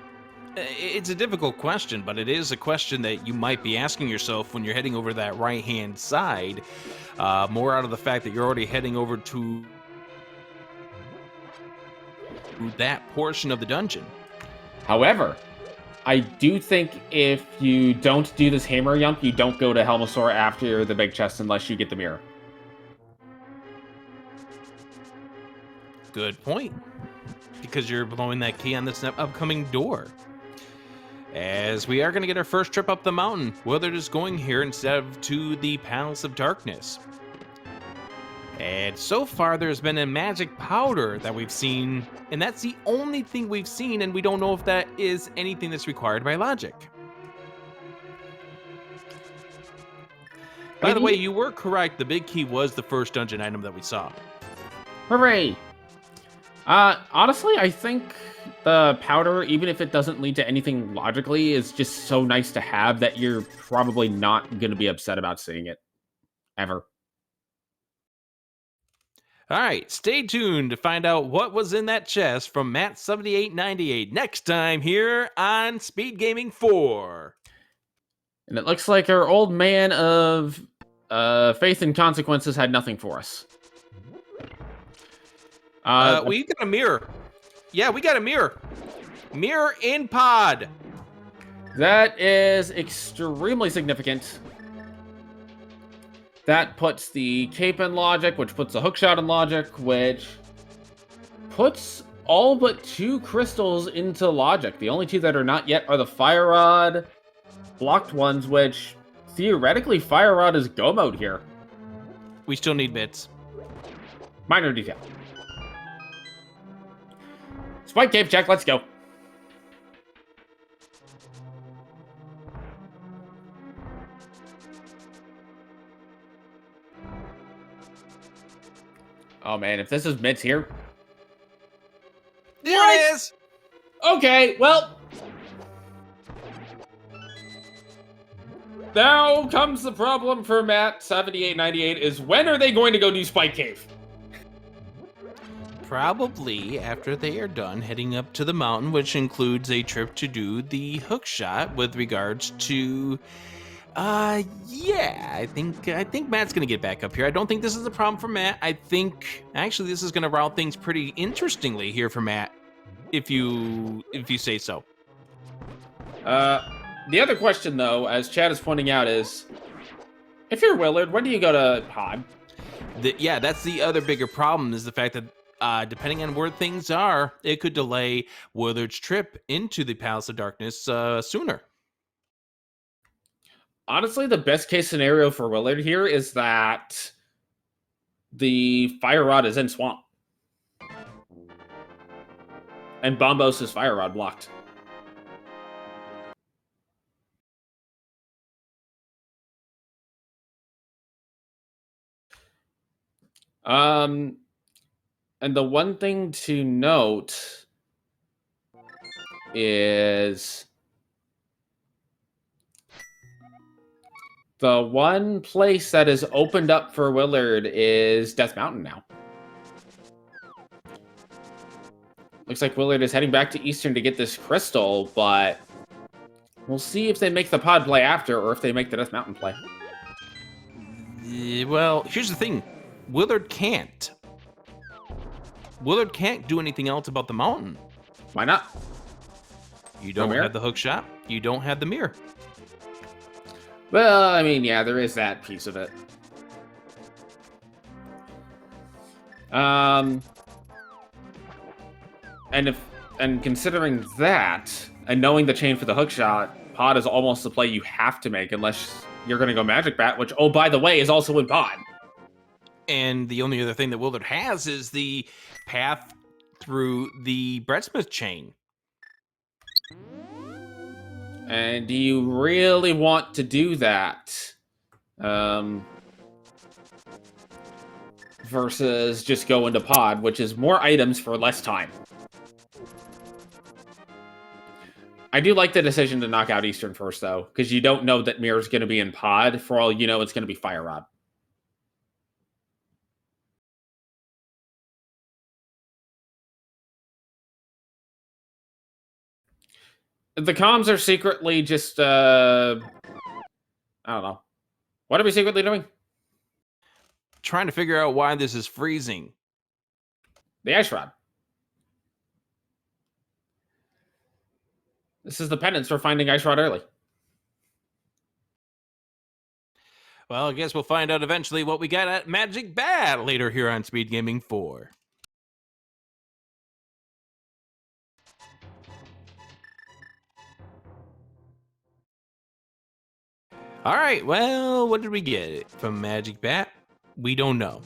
Speaker 1: It's a difficult question, but it is a question that you might be asking yourself when you're heading over that right-hand side. More out of the fact that you're already heading over to that portion of the dungeon.
Speaker 3: However, I do think if you don't do this hammer jump, you don't go to Helmsar after the big chest unless you get the mirror.
Speaker 1: Good point. Because you're blowing that key on this upcoming door. As we are going to get our first trip up the mountain, Willard is going here instead of to the Palace of Darkness. And so far, there's been a magic powder that we've seen, and that's the only thing we've seen, and we don't know if that is anything that's required by logic. By the way, you were correct. The big key was the first dungeon item that we saw.
Speaker 3: Hooray! Honestly, I think the powder, even if it doesn't lead to anything logically, is just so nice to have that you're probably not going to be upset about seeing it. Ever.
Speaker 1: All right, stay tuned to find out what was in that chest from matt7898 next time here on Speed Gaming 4.
Speaker 3: And it looks like our old man of faith and consequences had nothing for us.
Speaker 1: We got a mirror. Yeah, we got a mirror. Mirror in pod.
Speaker 3: That is extremely significant. That puts the cape in logic, which puts the hookshot in logic, which puts all but 2 crystals into logic. The only 2 that are not yet are the fire rod blocked ones, which theoretically fire rod is go mode here.
Speaker 1: We still need bits.
Speaker 3: Minor detail. Spike cave check, let's go. Oh man, if this is Mitz here.
Speaker 1: There it is!
Speaker 3: Okay, well.
Speaker 2: Now comes the problem for Matt7898 is when are they going to go do Spike Cave?
Speaker 1: Probably after they are done heading up to the mountain, which includes a trip to do the hook shot with regards to yeah, I think Matt's gonna get back up here. I don't think this is a problem for Matt. I think actually this is gonna route things pretty interestingly here for Matt, if you say so.
Speaker 3: The other question though, as Chad is pointing out, is if you're Willard, when do you go to Pod?
Speaker 1: Yeah, that's the other bigger problem, is the fact that depending on where things are, it could delay Willard's trip into the Palace of Darkness sooner.
Speaker 3: Honestly, the best case scenario for Willard here is that the fire rod is in swamp. And Bombos' fire rod blocked. And the one thing to note is the one place that is opened up for Willard is Death Mountain now. Looks like Willard is heading back to Eastern to get this crystal, but we'll see if they make the pod play after or if they make the Death Mountain play.
Speaker 1: Well, here's the thing. Willard can't. Willard can't do anything else about the mountain.
Speaker 3: Why not?
Speaker 1: You don't have the hook shot. You don't have the mirror.
Speaker 3: Well, I mean, yeah, there is that piece of it. And considering that, and knowing the chain for the hook shot, Pod is almost the play you have to make unless you're going to go Magic Bat, which, oh, by the way, is also in Pod.
Speaker 1: And the only other thing that Willard has is the path through the Breadsmith chain.
Speaker 3: And do you really want to do that? Versus just go into Pod, which is more items for less time. I do like the decision to knock out Eastern first, though, because you don't know that Mirror's going to be in Pod. For all you know, it's going to be Fire Rod. The comms are secretly just, I don't know. What are we secretly doing?
Speaker 1: Trying to figure out why this is freezing.
Speaker 3: The Ice Rod. This is the penance for finding Ice Rod early.
Speaker 1: Well, I guess we'll find out eventually what we got at Magic Bat later here on Speed Gaming 4. All right, well, what did we get from Magic Bat? We don't know.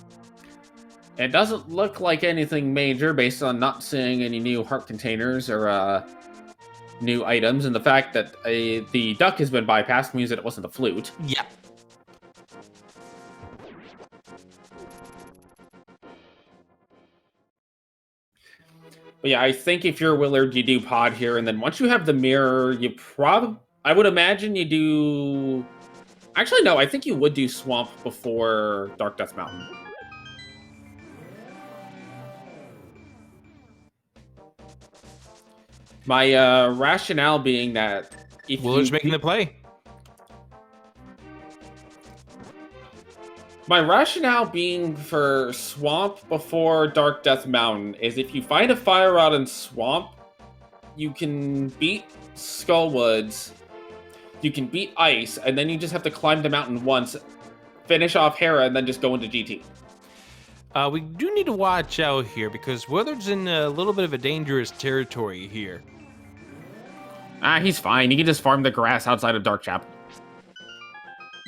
Speaker 3: It doesn't look like anything major based on not seeing any new heart containers or new items, and the fact that the duck has been bypassed means that it wasn't the flute.
Speaker 1: Yeah.
Speaker 3: But yeah, I think if you're Willard, you do Pod here, and then once you have the mirror, you I would imagine you do... Actually, no, I think you would do Swamp before Dark Death Mountain. My rationale being that...
Speaker 1: Willard's making the play.
Speaker 3: My rationale being for Swamp before Dark Death Mountain is if you find a Fire Rod in Swamp, you can beat Skullwoods, you can beat Ice, and then you just have to climb the mountain once, finish off Hera, and then just go into GT.
Speaker 1: We do need to watch out here because Willard's in a little bit of a dangerous territory here.
Speaker 3: He's fine. He can just farm the grass outside of Dark Chapel.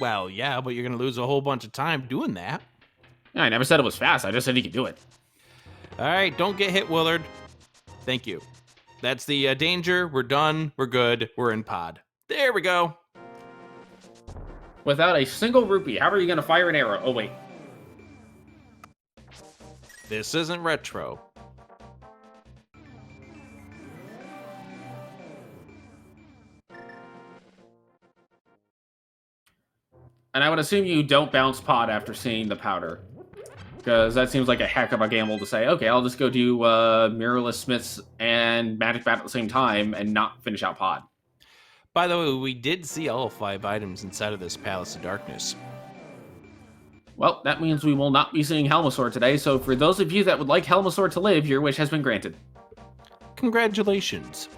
Speaker 1: Well, yeah, but you're going to lose a whole bunch of time doing that.
Speaker 3: Yeah, I never said it was fast. I just said he could do it.
Speaker 1: All right, don't get hit, Willard. Thank you. That's the danger. We're done. We're good. We're in Pod. There we go.
Speaker 3: Without a single rupee, how are you going to fire an arrow? Oh, wait.
Speaker 1: This isn't retro.
Speaker 3: And I would assume you don't bounce Pod after seeing the powder. Because that seems like a heck of a gamble to say, okay, I'll just go do Mirrorless Smiths and Magic Bat at the same time and not finish out Pod.
Speaker 1: By the way, we did see all 5 items inside of this Palace of Darkness.
Speaker 3: Well, that means we will not be seeing Helmasaur today, so for those of you that would like Helmasaur to live, your wish has been granted.
Speaker 1: Congratulations.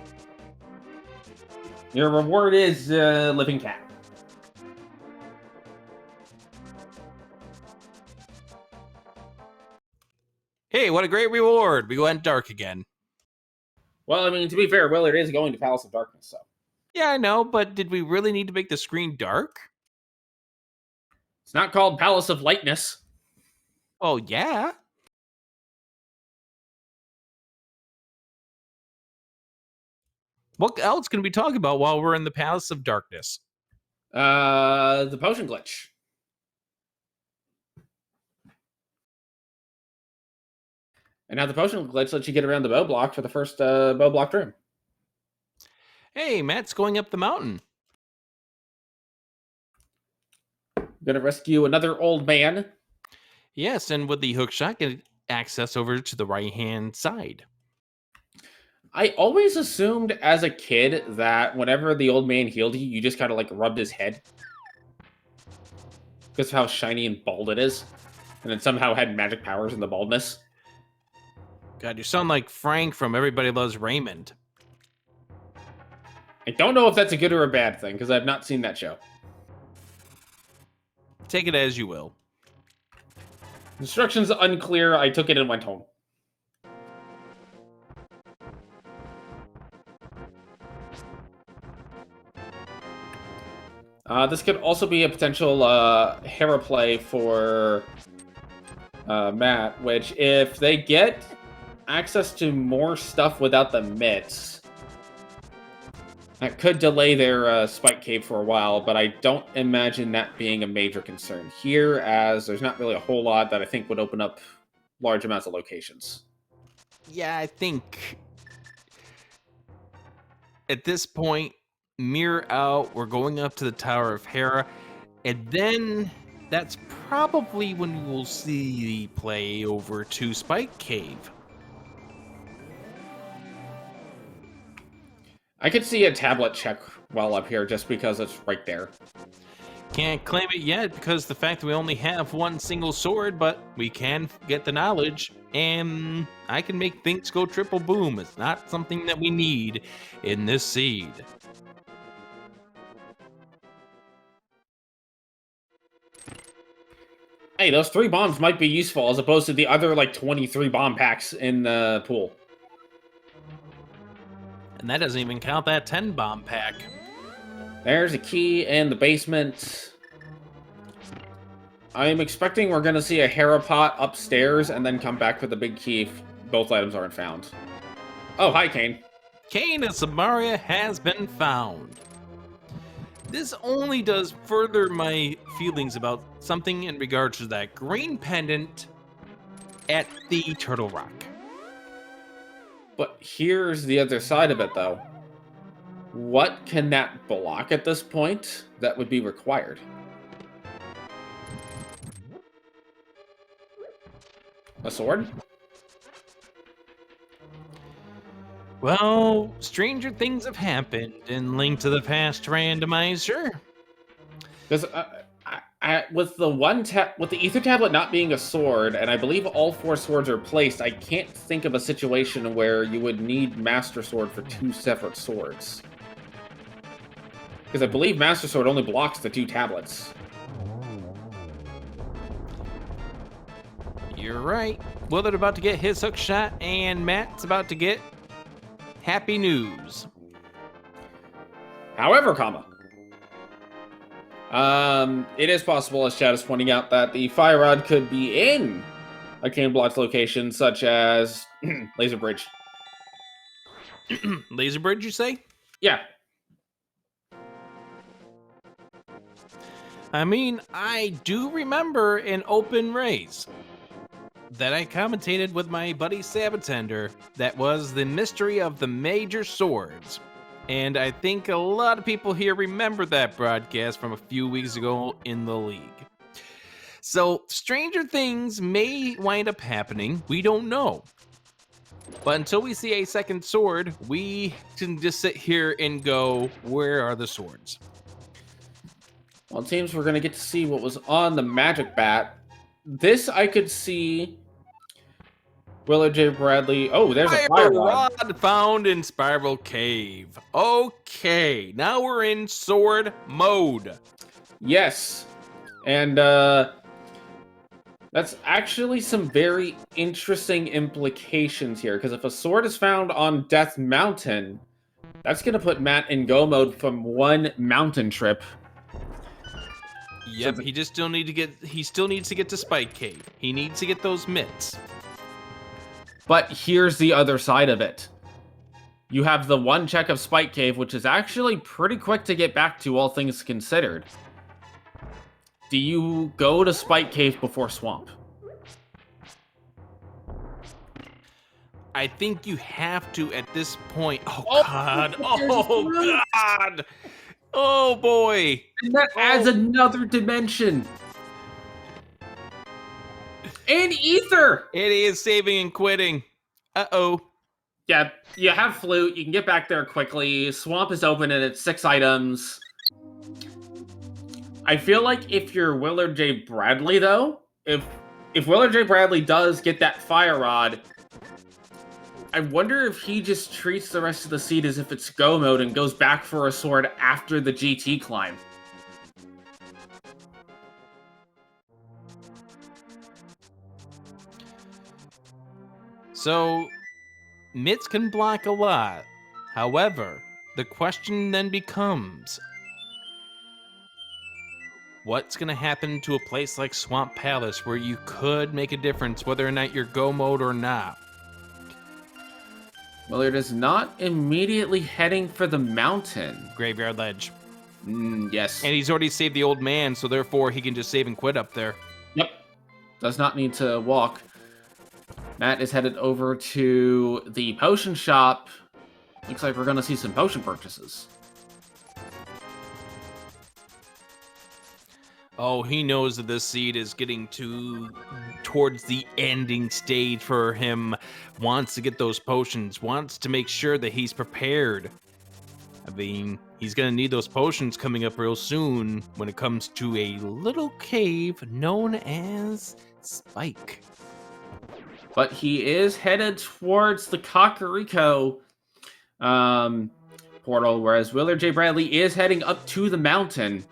Speaker 3: Your reward is Living Cat.
Speaker 1: Hey, what a great reward. We went dark again.
Speaker 3: Well, I mean, to be fair, Willard is going to Palace of Darkness, so.
Speaker 1: Yeah, I know, but did we really need to make the screen dark?
Speaker 3: It's not called Palace of Lightness.
Speaker 1: Oh, yeah. What else can we talk about while we're in the Palace of Darkness?
Speaker 3: The potion glitch. And now the potion glitch lets you get around the bow block for the first bow blocked room.
Speaker 1: Hey, Matt's going up the mountain.
Speaker 3: Gonna rescue another old man.
Speaker 1: Yes, and with the hookshot, get access over to the right-hand side.
Speaker 3: I always assumed as a kid that whenever the old man healed you, you just kind of like rubbed his head. Because of how shiny and bald it is. And then somehow had magic powers in the baldness.
Speaker 1: God, you sound like Frank from Everybody Loves Raymond.
Speaker 3: I don't know if that's a good or a bad thing, because I've not seen that show.
Speaker 1: Take it as you will.
Speaker 2: Instructions unclear. I took it and went home. This could also be a potential Hera play for Matt, which if they get access to more stuff without the mitts, that could delay their Spike Cave for a while, but I don't imagine that being a major concern here, as there's not really a whole lot that I think would open up large amounts of locations.
Speaker 1: Yeah, I think at this point, mirror out, we're going up to the Tower of Hera, and then that's probably when we will see the play over to Spike Cave.
Speaker 2: I could see a tablet check while up here just because it's right there.
Speaker 1: Can't claim it yet because the fact that we only have one single sword, but we can get the knowledge, and I can make things go triple boom. It's not something that we need in this seed.
Speaker 2: Hey, those 3 bombs might be useful as opposed to the other, like, 23 bomb packs in the pool.
Speaker 1: And that doesn't even count that 10 bomb pack.
Speaker 2: There's a key in the basement. I'm expecting we're going to see a Hera pot upstairs and then come back for the big key if both items aren't found. Oh, hi, Kane.
Speaker 1: Kane of Samaria has been found. This only does further my feelings about something in regards to that green pendant at the Turtle Rock.
Speaker 2: But here's the other side of it, though. What can that block at this point that would be required? A sword?
Speaker 1: Well, stranger things have happened in Link to the Past Randomizer.
Speaker 2: Because with the ether tablet not being a sword, and I believe all 4 swords are placed, I can't think of a situation where you would need Master Sword for 2 separate swords. Because I believe Master Sword only blocks the 2 tablets.
Speaker 1: You're right. Willard about to get his hook shot, and Matt's about to get happy news.
Speaker 2: However, it is possible, as Chad is pointing out, that the fire rod could be in a cane blocked location, such as Laser Bridge.
Speaker 1: Laser Bridge, you say?
Speaker 2: Yeah.
Speaker 1: I mean, I do remember an open race that I commentated with my buddy Sabatender that was the mystery of the major swords. And I think a lot of people here remember that broadcast from a few weeks ago in the league. So, stranger things may wind up happening. We don't know. But until we see a second sword, we can just sit here and go, where are the swords?
Speaker 2: Well, it seems we're going to get to see what was on the Magic Bat. This I could see WillardJBradley. Oh, there's a fire rod
Speaker 1: found in Spiral Cave. Okay, now we're in sword mode.
Speaker 2: Yes. And that's actually some very interesting implications here, because if a sword is found on Death Mountain, that's going to put Matt in go mode from one mountain trip.
Speaker 1: Yep, he still needs to get to Spike Cave. He needs to get those mitts.
Speaker 2: But here's the other side of it. You have the one check of Spike Cave, which is actually pretty quick to get back to, all things considered. Do you go to Spike Cave before Swamp?
Speaker 1: I think you have to at this point. Oh God. Oh God. Oh boy.
Speaker 2: And that adds another dimension. And Ether!
Speaker 1: It is saving and quitting. Uh-oh.
Speaker 2: Yeah, you have Flute. You can get back there quickly. Swamp is open and it's 6 items. I feel like if you're WillardJBradley, though, if WillardJBradley does get that fire rod, I wonder if he just treats the rest of the seed as if it's go mode and goes back for a sword after the GT climb.
Speaker 1: So, Mitts can block a lot. However, the question then becomes, what's going to happen to a place like Swamp Palace where you could make a difference whether or not you're go mode or not?
Speaker 3: Willard is not immediately heading for the mountain.
Speaker 1: Graveyard Ledge.
Speaker 3: Yes.
Speaker 1: And he's already saved the old man, so therefore he can just save and quit up there.
Speaker 3: Yep. Does not need to walk. Matt is headed over to the potion shop. Looks like we're going to see some potion purchases.
Speaker 1: Oh, he knows that this seed is getting towards the ending stage for him. Wants to get those potions. Wants to make sure that he's prepared. I mean, he's going to need those potions coming up real soon when it comes to a little cave known as Spike.
Speaker 3: But he is headed towards the Kakariko portal, whereas WillardJBradley is heading up to the mountain.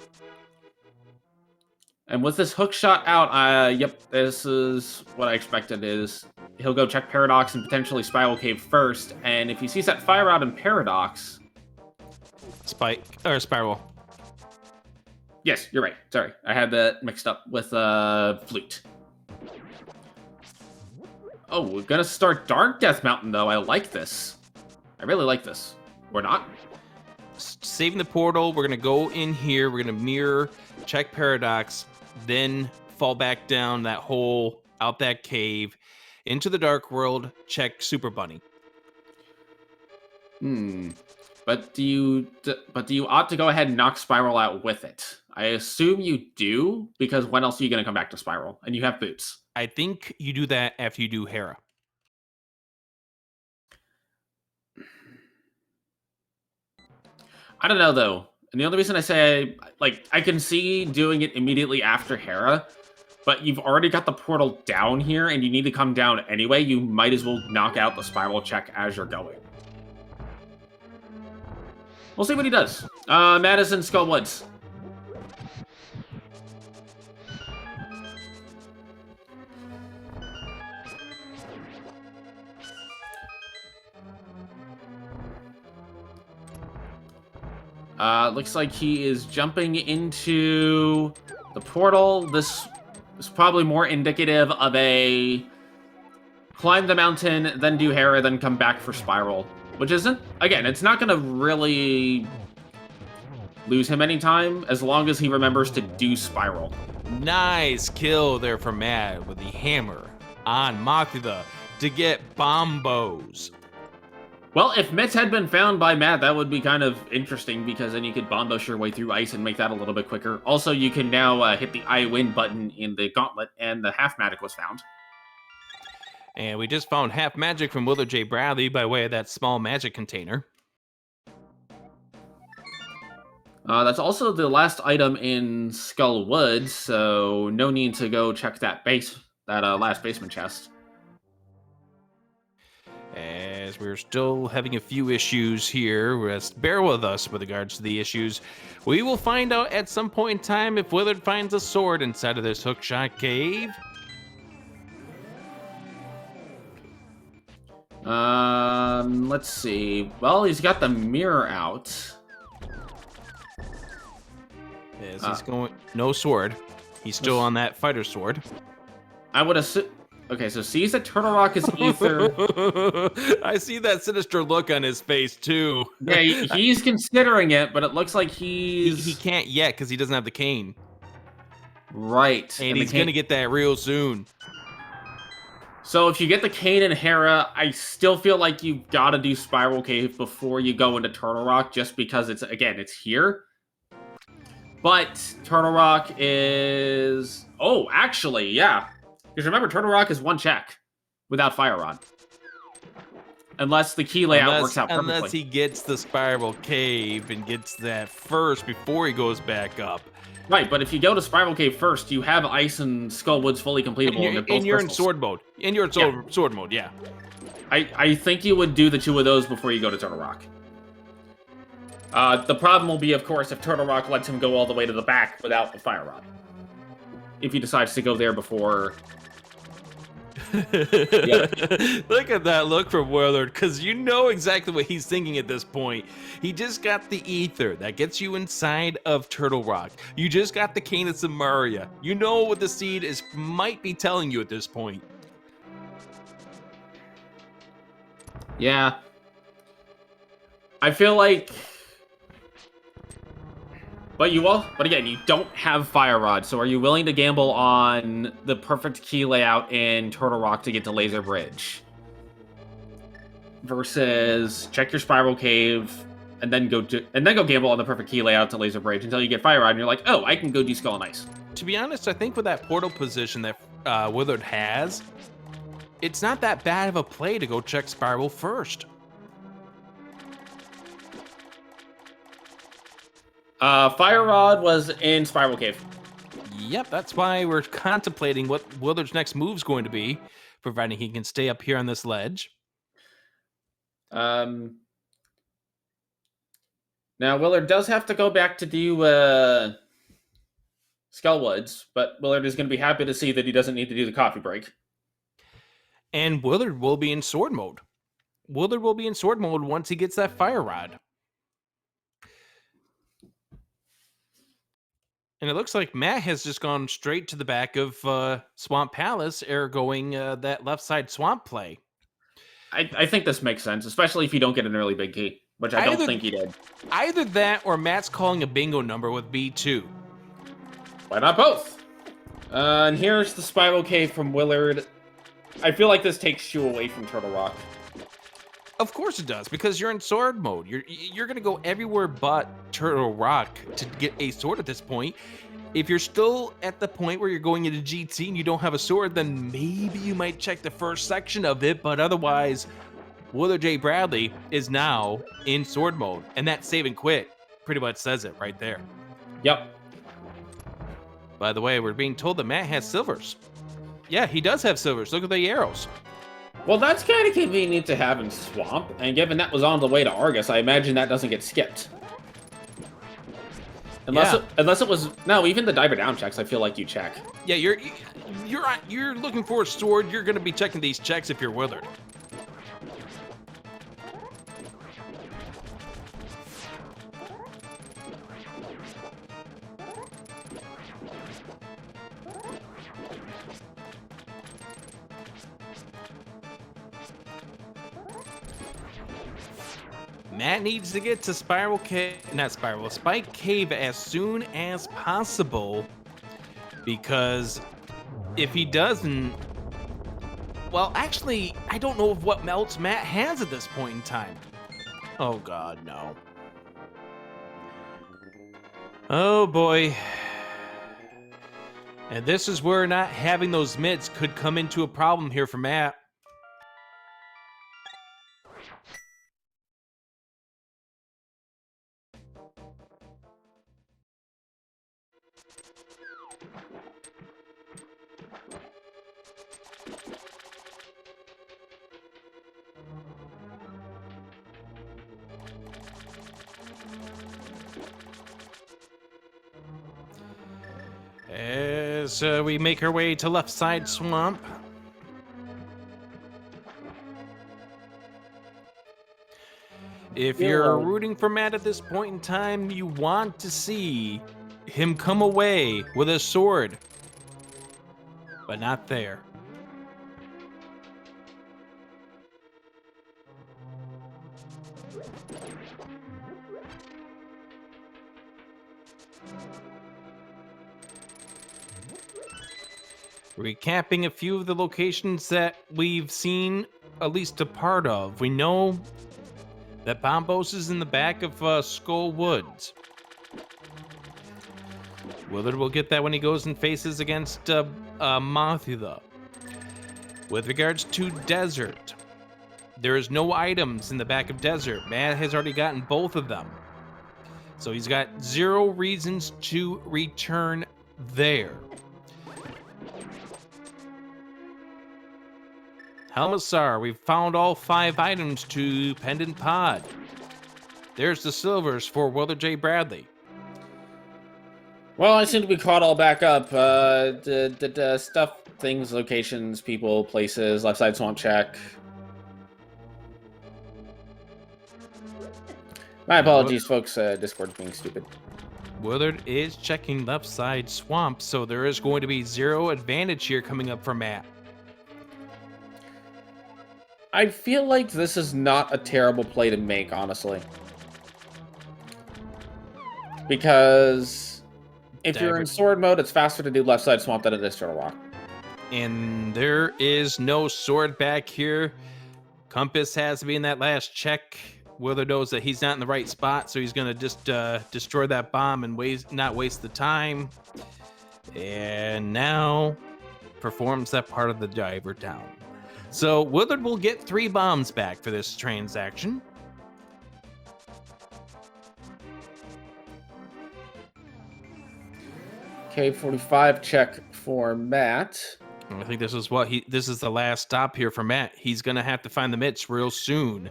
Speaker 3: And with this hook shot out, yep, this is what I expected is he'll go check Paradox and potentially Spiral Cave first. And if he sees that Fire Out in Paradox...
Speaker 1: Spike, or Spiral.
Speaker 3: Yes, you're right. Sorry, I had that mixed up with Flute. Oh, we're gonna start Dark Death Mountain, though. I like this. I really like this. Or not.
Speaker 1: Saving the portal, we're going to go in here, we're going to mirror, check Paradox, then fall back down that hole, out that cave, into the Dark World, check Super Bunny.
Speaker 3: But do you opt to go ahead and knock Spiral out with it? I assume you do, because when else are you going to come back to Spiral? And you have boots.
Speaker 1: I think you do that after you do Hera.
Speaker 3: I don't know, though. And the only reason I say, I can see doing it immediately after Hera, but you've already got the portal down here, and you need to come down anyway. You might as well knock out the Spiral check as you're going. We'll see what he does. Madison Skullwoods. Looks like he is jumping into the portal. This is probably more indicative of a climb the mountain, then do Hera, then come back for Spiral. Which isn't, again, it's not going to really lose him any time as long as he remembers to do Spiral.
Speaker 1: Nice kill there for Matt with the hammer on Makida to get Bombos.
Speaker 3: Well, if Mitts had been found by Matt, that would be kind of interesting because then you could Bombos your way through ice and make that a little bit quicker. Also, you can now hit the I win button in the gauntlet, and the half magic was found.
Speaker 1: And we just found half magic from WillardJBradley by way of that small magic container.
Speaker 3: That's also the last item in Skull Woods, so no need to go check that last basement chest.
Speaker 1: As we're still having a few issues here, just bear with us with regards to the issues. We will find out at some point in time if Willard finds a sword inside of this hookshot cave.
Speaker 3: Let's see. Well, he's got the mirror out.
Speaker 1: As he's going, no sword. He's still on that fighter sword.
Speaker 3: I would assume. Okay, so sees that Turtle Rock is ether.
Speaker 1: I see that sinister look on his face too.
Speaker 3: Yeah, he's considering it, but it looks like
Speaker 1: he can't yet because he doesn't have the cane.
Speaker 3: Right,
Speaker 1: and he's gonna get that real soon.
Speaker 3: So if you get the cane and Hera, I still feel like you've got to do Spiral Cave before you go into Turtle Rock, just because it's here. But Turtle Rock is... Oh, actually, yeah. Because remember, Turtle Rock is one check without Fire Rod. Unless the key layout works out perfectly.
Speaker 1: Unless he gets the Spiral Cave and gets that first before he goes back up.
Speaker 3: Right, but if you go to Spiral Cave first, you have Ice and Skullwoods fully completable.
Speaker 1: And you're in sword mode. And you're in sword mode, yeah.
Speaker 3: I think you would do the two of those before you go to Turtle Rock. The problem will be, of course, if Turtle Rock lets him go all the way to the back without the Fire Rod. If he decides to go there before...
Speaker 1: Look at that look from Willard, because you know exactly what he's thinking at this point. He just got the ether that gets you inside of Turtle Rock. You just got the Cane of Samaria. You know what the seed is might be telling you at this point.
Speaker 3: Yeah. I feel like... But again, you don't have Fire Rod, so are you willing to gamble on the perfect key layout in Turtle Rock to get to Laser Bridge? Versus check your Spiral Cave and then go gamble on the perfect key layout to Laser Bridge until you get Fire Rod and you're like, oh, I can go do Skull and Ice.
Speaker 1: To be honest, I think with that portal position that Willard has, it's not that bad of a play to go check Spiral first.
Speaker 3: Fire Rod was in Spiral Cave.
Speaker 1: Yep, that's why we're contemplating what Willard's next move's going to be, providing he can stay up here on this ledge.
Speaker 3: Now, Willard does have to go back to do Skullwoods, but Willard is going to be happy to see that he doesn't need to do the coffee break.
Speaker 1: And Willard will be in sword mode. Willard will be in sword mode once he gets that Fire Rod. And it looks like Matt has just gone straight to the back of Swamp Palace, going that left side swamp play.
Speaker 3: I think this makes sense, especially if you don't get an early big key, which I don't think he did.
Speaker 1: Either that or Matt's calling a bingo number with B2.
Speaker 3: Why not both? And here's the Spiral Cave from Willard. I feel like this takes you away from Turtle Rock.
Speaker 1: Of course it does, because you're in sword mode. You're gonna go everywhere but Turtle Rock to get a sword at this point. If you're still at the point where you're going into GT and you don't have a sword, then maybe you might check the first section of it, but otherwise, WillardJBradley is now in sword mode, and that save and quit pretty much says it right there.
Speaker 3: Yep.
Speaker 1: By the way, we're being told that Matt has silvers. Yeah, he does have silvers. Look at the arrows.
Speaker 3: Well, that's kind of convenient to have in Swamp, and given that was on the way to Argus, I imagine that doesn't get skipped. Unless it was... No, even the Diver Down checks, I feel like you check.
Speaker 1: Yeah, you're looking for a sword. You're going to be checking these checks if you're Willard. Matt needs to get to Spike Cave as soon as possible, because if he doesn't, well, actually, I don't know what else Matt has at this point in time. Oh God, no. Oh boy. And this is where not having those mitts could come into a problem here for Matt. As we make our way to left side swamp. If you're rooting for Matt at this point in time, you want to see him come away with a sword, but not there. Recapping a few of the locations that we've seen at least a part of. We know that Bombos is in the back of Skull Woods. Willard will get that when he goes and faces against Mothula. With regards to Desert, there is no items in the back of Desert. Matt has already gotten both of them. So he's got 0 reasons to return there. Helmasar, we've found all 5 items to Pendant Pod. There's the silvers for WillardJBradley.
Speaker 3: Well, I seem to be caught all back up. The stuff
Speaker 2: things, locations, people, places, left side swamp check. My apologies, folks. Discord's being stupid.
Speaker 1: Willard is checking left side swamp, so there is going to be 0 advantage here coming up for Matt.
Speaker 2: I feel like this is not a terrible play to make, honestly. Because if you're in sword mode, it's faster to do left side swamp than it is Turtle Rock.
Speaker 1: And there is no sword back here. Compass has to be in that last check. Willard knows that he's not in the right spot, so he's going to just destroy that bomb and not waste the time. And now performs that part of the diver down. So Willard will get 3 bombs back for this transaction.
Speaker 2: K45 check for Matt.
Speaker 1: I think this is the last stop here for Matt. He's going to have to find the mitts real soon.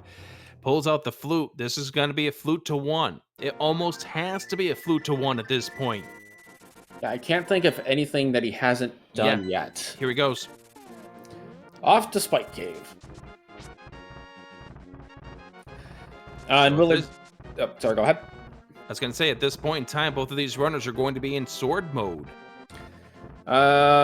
Speaker 1: Pulls out the flute. This is going to be a flute to 1. It almost has to be a flute to 1 at this point.
Speaker 2: Yeah, I can't think of anything that he hasn't done yet.
Speaker 1: Here he goes.
Speaker 2: Off to Spike Cave. And Willard... Oh, sorry, go ahead.
Speaker 1: I was going to say, at this point in time, both of these runners are going to be in sword mode.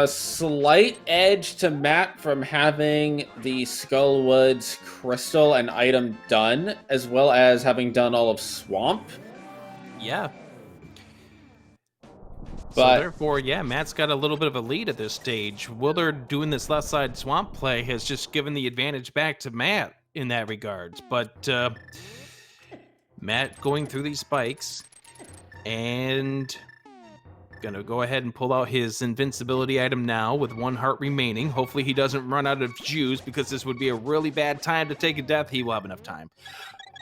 Speaker 2: Slight edge to Matt from having the Skullwoods crystal and item done, as well as having done all of Swamp.
Speaker 1: Yeah.
Speaker 2: But,
Speaker 1: so therefore, yeah, Matt's got a little bit of a lead at this stage. Willard doing this left side swamp play has just given the advantage back to Matt in that regards. But Matt going through these spikes and gonna go ahead and pull out his invincibility item now with 1 heart remaining. Hopefully he doesn't run out of juice, because this would be a really bad time to take a death. He will have enough time.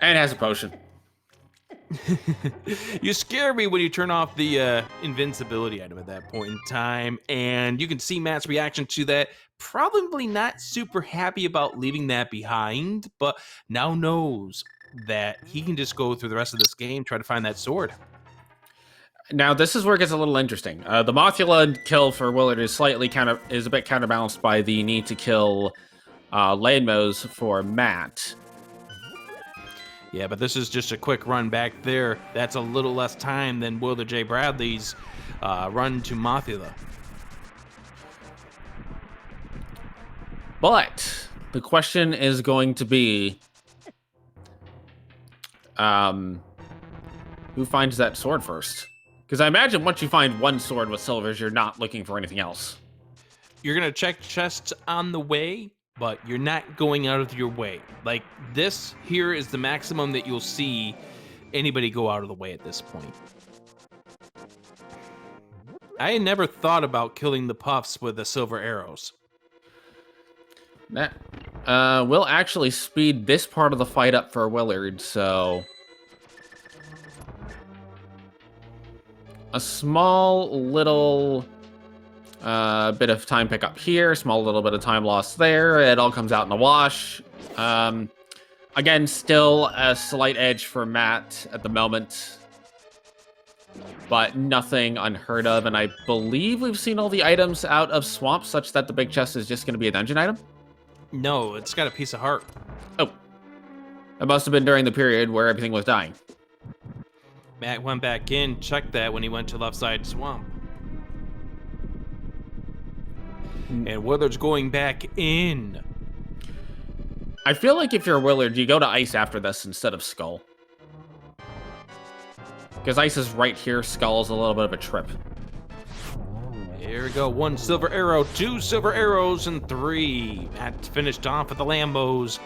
Speaker 2: And has a potion.
Speaker 1: You scare me when you turn off the invincibility item at that point in time, and you can see Matt's reaction to that. Probably not super happy about leaving that behind, but now knows that he can just go through the rest of this game, try to find that sword.
Speaker 3: Now, this is where it gets a little interesting. The Mothula kill for Willard is a bit counterbalanced by the need to kill Landmos for Matt.
Speaker 1: Yeah, but this is just a quick run back there. That's a little less time than WillardJBradley's run to Mothula.
Speaker 3: But the question is going to be, who finds that sword first? Because I imagine once you find 1 sword with silvers, you're not looking for anything else.
Speaker 1: You're going to check chests on the way, but you're not going out of your way. Like, this here is the maximum that you'll see anybody go out of the way at this point. I had never thought about killing the puffs with the silver arrows.
Speaker 3: That will actually speed this part of the fight up for Willard, so... A small little bit of time pickup here, small little bit of time lost there. It all comes out in the wash. Again, still a slight edge for Matt at the moment, but nothing unheard of. And I believe we've seen all the items out of Swamp, such that the big chest is just going to be a dungeon item.
Speaker 1: No, it's got a piece of heart.
Speaker 3: Oh, it must have been during the period where everything was dying.
Speaker 1: Matt went back in, checked that when he went to left side swamp. And Willard's going back in.
Speaker 3: I feel like if you're Willard, you go to Ice after this instead of Skull. Because Ice is right here, Skull's a little bit of a trip.
Speaker 1: Here we go, 1 silver arrow, 2 silver arrows, and 3. Matt finished off with the Lambos.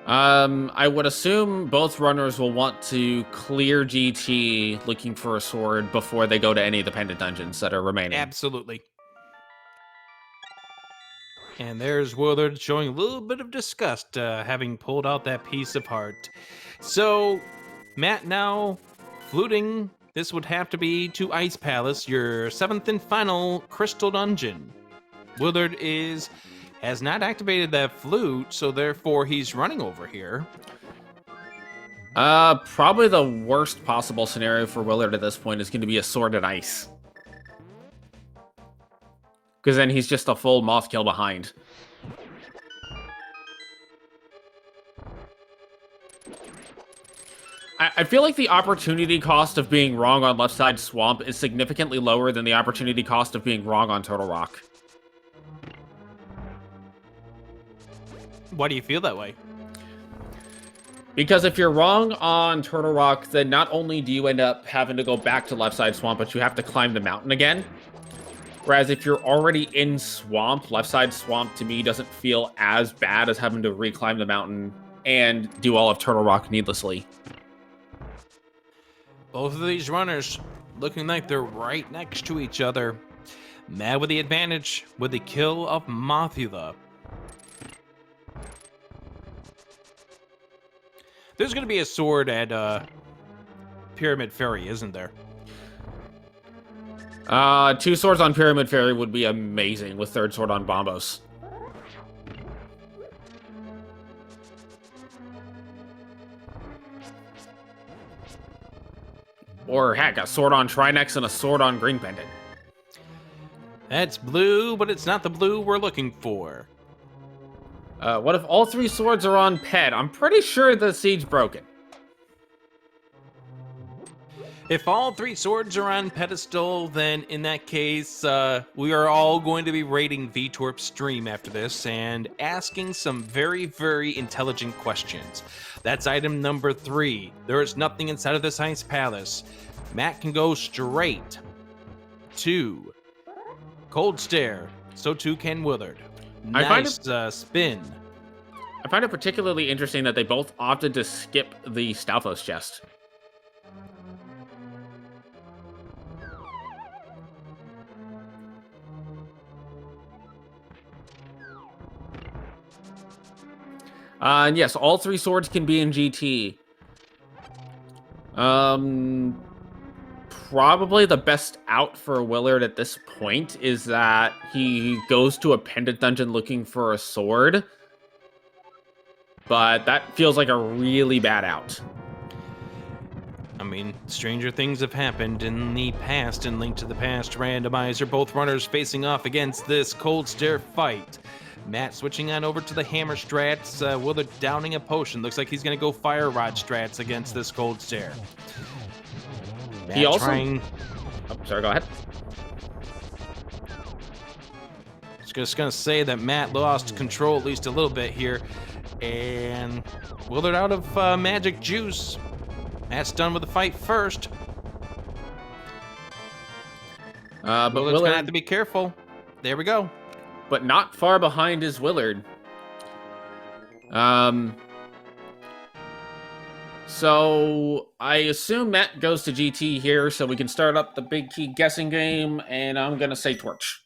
Speaker 3: I would assume both runners will want to clear GT looking for a sword before they go to any of the pendant dungeons that are remaining.
Speaker 1: Absolutely. And there's Willard showing a little bit of disgust, having pulled out that piece of heart. So, Matt now fluting. This would have to be to Ice Palace, your 7th and final Crystal Dungeon. Willard has not activated that flute, so therefore he's running over here.
Speaker 3: Probably the worst possible scenario for Willard at this point is going to be a sword and ice. Because then he's just a full moth kill behind. I feel like the opportunity cost of being wrong on left side swamp is significantly lower than the opportunity cost of being wrong on Turtle Rock.
Speaker 1: Why do you feel that way?
Speaker 3: Because if you're wrong on Turtle Rock, then not only do you end up having to go back to left side swamp, but you have to climb the mountain again. Whereas if you're already in swamp, left side swamp to me doesn't feel as bad as having to reclimb the mountain and do all of Turtle Rock needlessly.
Speaker 1: Both of these runners looking like they're right next to each other. Matt with the advantage with the kill of Mothula. There's going to be a sword at Pyramid Ferry, isn't there?
Speaker 3: 2 swords on Pyramid Ferry would be amazing with 3rd sword on Bombos. Or heck, a sword on Trinex and a sword on Green Pendant.
Speaker 1: That's blue, but it's not the blue we're looking for.
Speaker 3: What if all 3 swords are on Ped? I'm pretty sure the siege broken.
Speaker 1: If all 3 swords are on pedestal, then in that case, we are all going to be rating VTorp's stream after this and asking some very, very intelligent questions. That's item number 3. There is nothing inside of this ice palace. Matt can go straight to Cold Stare. So too can Willard. Nice spin.
Speaker 3: I find it particularly interesting that they both opted to skip the Stalfos chest. And yes, all 3 swords can be in GT. Probably the best out for Willard at this point is that he goes to a pendant dungeon looking for a sword. But that feels like a really bad out.
Speaker 1: I mean, stranger things have happened in the past in Link to the Past Randomizer. Both runners facing off against this Cold Stare fight. Matt switching on over to the hammer strats. Willard downing a potion. Looks like he's going to go fire rod strats against this Cold Stare. Matt
Speaker 3: He also...
Speaker 1: trying...
Speaker 3: Oh, sorry, go ahead.
Speaker 1: Just going to say that Matt lost control at least a little bit here. And Willard out of magic juice. Matt's done with the fight first.
Speaker 3: But
Speaker 1: Willard's going to have to be careful. There we go.
Speaker 3: But not far behind is Willard. So I assume Matt goes to GT here, so we can start up the big key guessing game, and I'm gonna say Torch.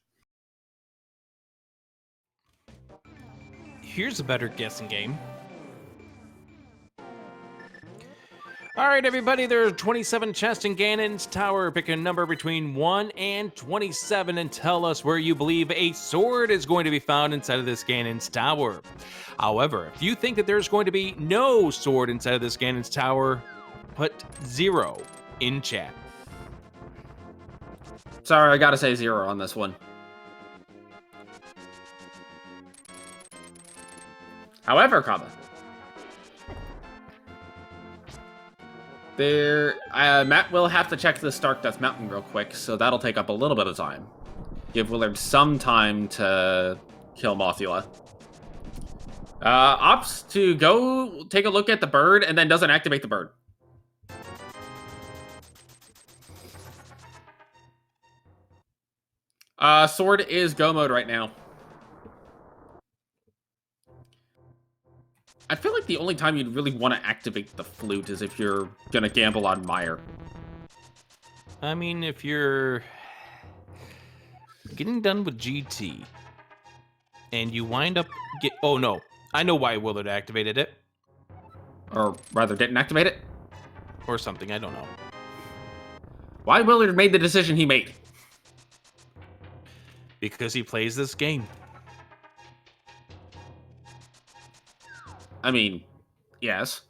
Speaker 1: Here's a better guessing game. All right, everybody, there are 27 chests in Ganon's Tower. Pick a number between 1 and 27 and tell us where you believe a sword is going to be found inside of this Ganon's Tower. However, if you think that there's going to be no sword inside of this Ganon's Tower, put 0 in chat.
Speaker 3: Sorry, I gotta say 0 on this one. However, Matt will have to check the Stark Death Mountain real quick, so that'll take up a little bit of time. Give Willard some time to kill Mothula. Opts to go take a look at the bird and then doesn't activate the bird. Sword is go mode right now. I feel like the only time you'd really want to activate the flute is if you're gonna gamble on Meyer.
Speaker 1: I mean, if you're getting done with GT and you wind up oh no, I know why Willard activated it.
Speaker 3: Or rather didn't activate it.
Speaker 1: Or something, I don't know.
Speaker 3: Why Willard made the decision he made.
Speaker 1: Because he plays this game.
Speaker 3: I mean, yes.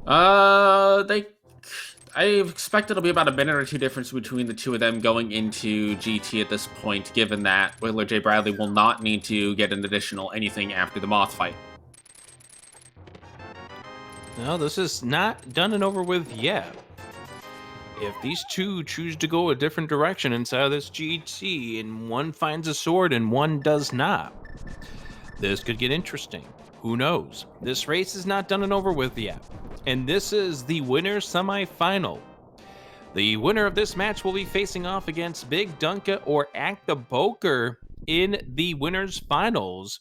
Speaker 3: I expect it'll be about a minute or two difference between the two of them going into GT at this point, given that WillardJBradley will not need to get an additional anything after the Moth fight.
Speaker 1: No, this is not done and over with yet. If these two choose to go a different direction inside of this GT, and one finds a sword and one does not, this could get interesting. Who knows? This race is not done and over with yet. And this is the winner's semifinal. The winner of this match will be facing off against Big Dunka or Act the Poker in the winner's finals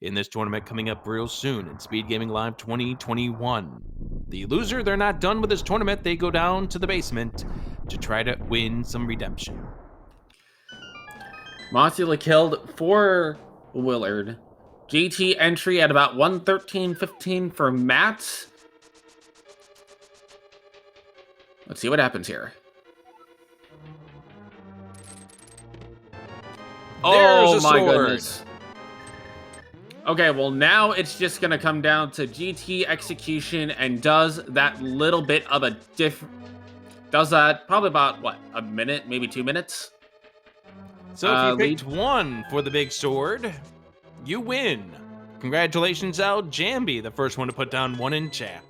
Speaker 1: in this tournament coming up real soon in SpeedGaming Live 2021. The loser, they're not done with this tournament. They go down to the basement to try to win some redemption.
Speaker 3: Mothula killed for Willard. GT entry at about 113.15 for Matt. Let's see what happens here.
Speaker 1: There's a
Speaker 3: my
Speaker 1: sword.
Speaker 3: goodness. Okay, well now it's just gonna come down to GT execution, and does that little bit of a does that probably about what, a minute, maybe 2 minutes?
Speaker 1: So if you picked one for the big sword, you win. Congratulations, ALTTP, the first one to put down one in chat.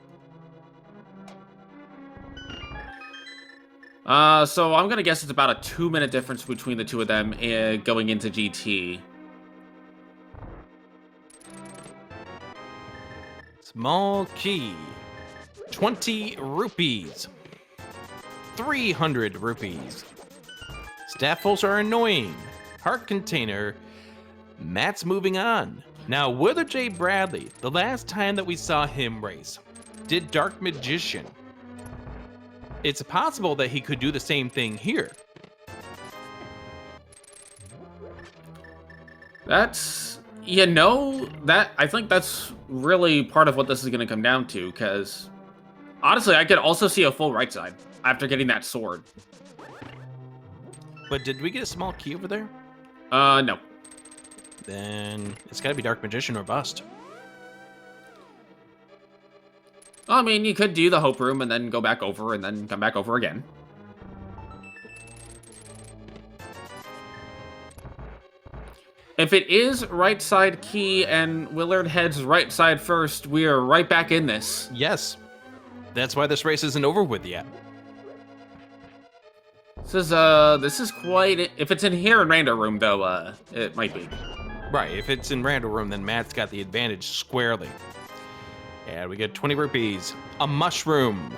Speaker 3: So I'm gonna guess it's about a 2-minute difference between the two of them going into GT.
Speaker 1: Small key, 20 rupees, 300 rupees. Staffles are annoying. Heart container. Matt's moving on. Now, WillardJBradley, the last time that we saw him race, did Dark Magician. It's possible that he could do the same thing here.
Speaker 3: That's, I think that's really part of what this is going to come down to, because honestly, I could also see a full right side after getting that sword.
Speaker 1: But did we get a small key over there?
Speaker 3: No.
Speaker 1: Then it's got to be Dark Magician or bust.
Speaker 3: I mean, you could do the Hope Room and then go back over and then come back over again. If it is right side key and Willard heads right side first, we are right back in this.
Speaker 1: Yes. That's why this race isn't over with yet.
Speaker 3: This is quite... If it's in here in Rando Room, though, it might be.
Speaker 1: Right, if it's in Rando Room, then Matt's got the advantage squarely. And we get 20 rupees, a mushroom,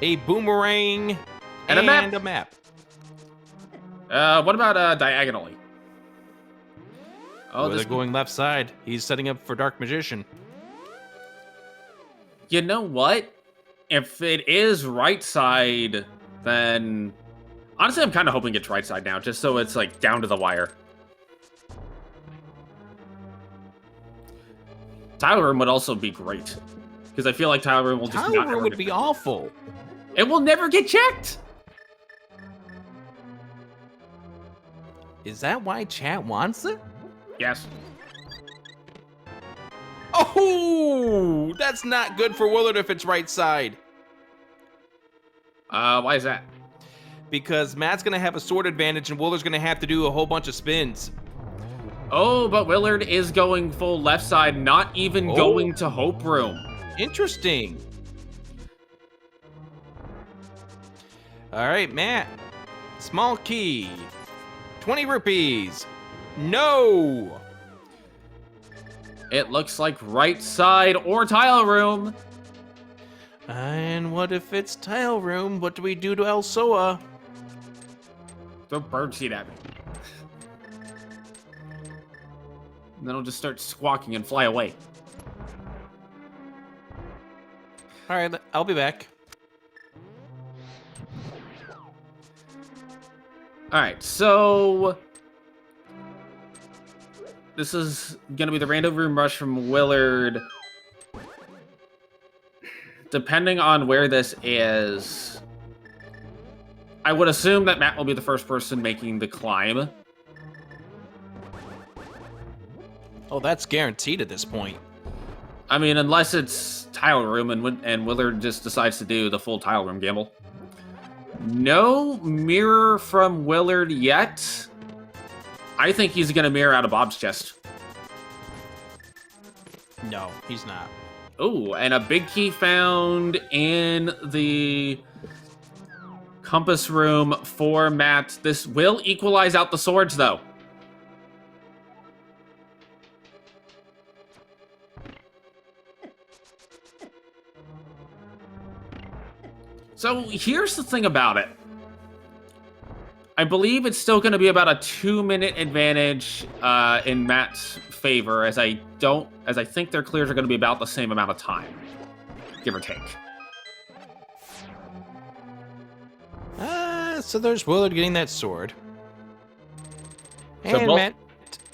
Speaker 1: a boomerang,
Speaker 3: and a map. What about diagonally?
Speaker 1: Oh, they're going left side. He's setting up for Dark Magician.
Speaker 3: You know what? If it is right side, then honestly, I'm kind of hoping it's right side now, just so it's like down to the wire. Tile Room would also be great, because I feel like Tile Room will just
Speaker 1: Tile Room would be awful.
Speaker 3: It will never get checked.
Speaker 1: Is that why chat wants it?
Speaker 3: Yes.
Speaker 1: Oh, that's not good for Willard if it's right side.
Speaker 3: Why is that?
Speaker 1: Because Matt's gonna have a sword advantage and Willard's gonna have to do a whole bunch of spins.
Speaker 3: Oh, but Willard is going full left side, not even going to Hope Room.
Speaker 1: Interesting. All right, Matt. Small key. 20 rupees. No.
Speaker 3: It looks like right side or Tile Room.
Speaker 1: And what if it's Tile Room? What do we do to El Soa?
Speaker 3: Throw birdseed at me. And then it'll just start squawking and fly away.
Speaker 1: All right, I'll be back.
Speaker 3: All right, so this is going to be the random room rush from Willard. Depending on where this is, I would assume that Matt will be the first person making the climb.
Speaker 1: Oh, that's guaranteed at this point.
Speaker 3: I mean, unless it's tile room and Willard just decides to do the full tile room gamble. No mirror from Willard yet. I think he's going to mirror out of Bob's chest.
Speaker 1: No, he's not.
Speaker 3: Oh, and a big key found in the compass room for Matt. This will equalize out the swords, though. So here's the thing about it. I believe it's still going to be about a 2-minute advantage in Matt's favor, as I think their clears are going to be about the same amount of time, give or take.
Speaker 1: So there's Willard getting that sword,
Speaker 3: So
Speaker 1: and
Speaker 3: both-
Speaker 1: Matt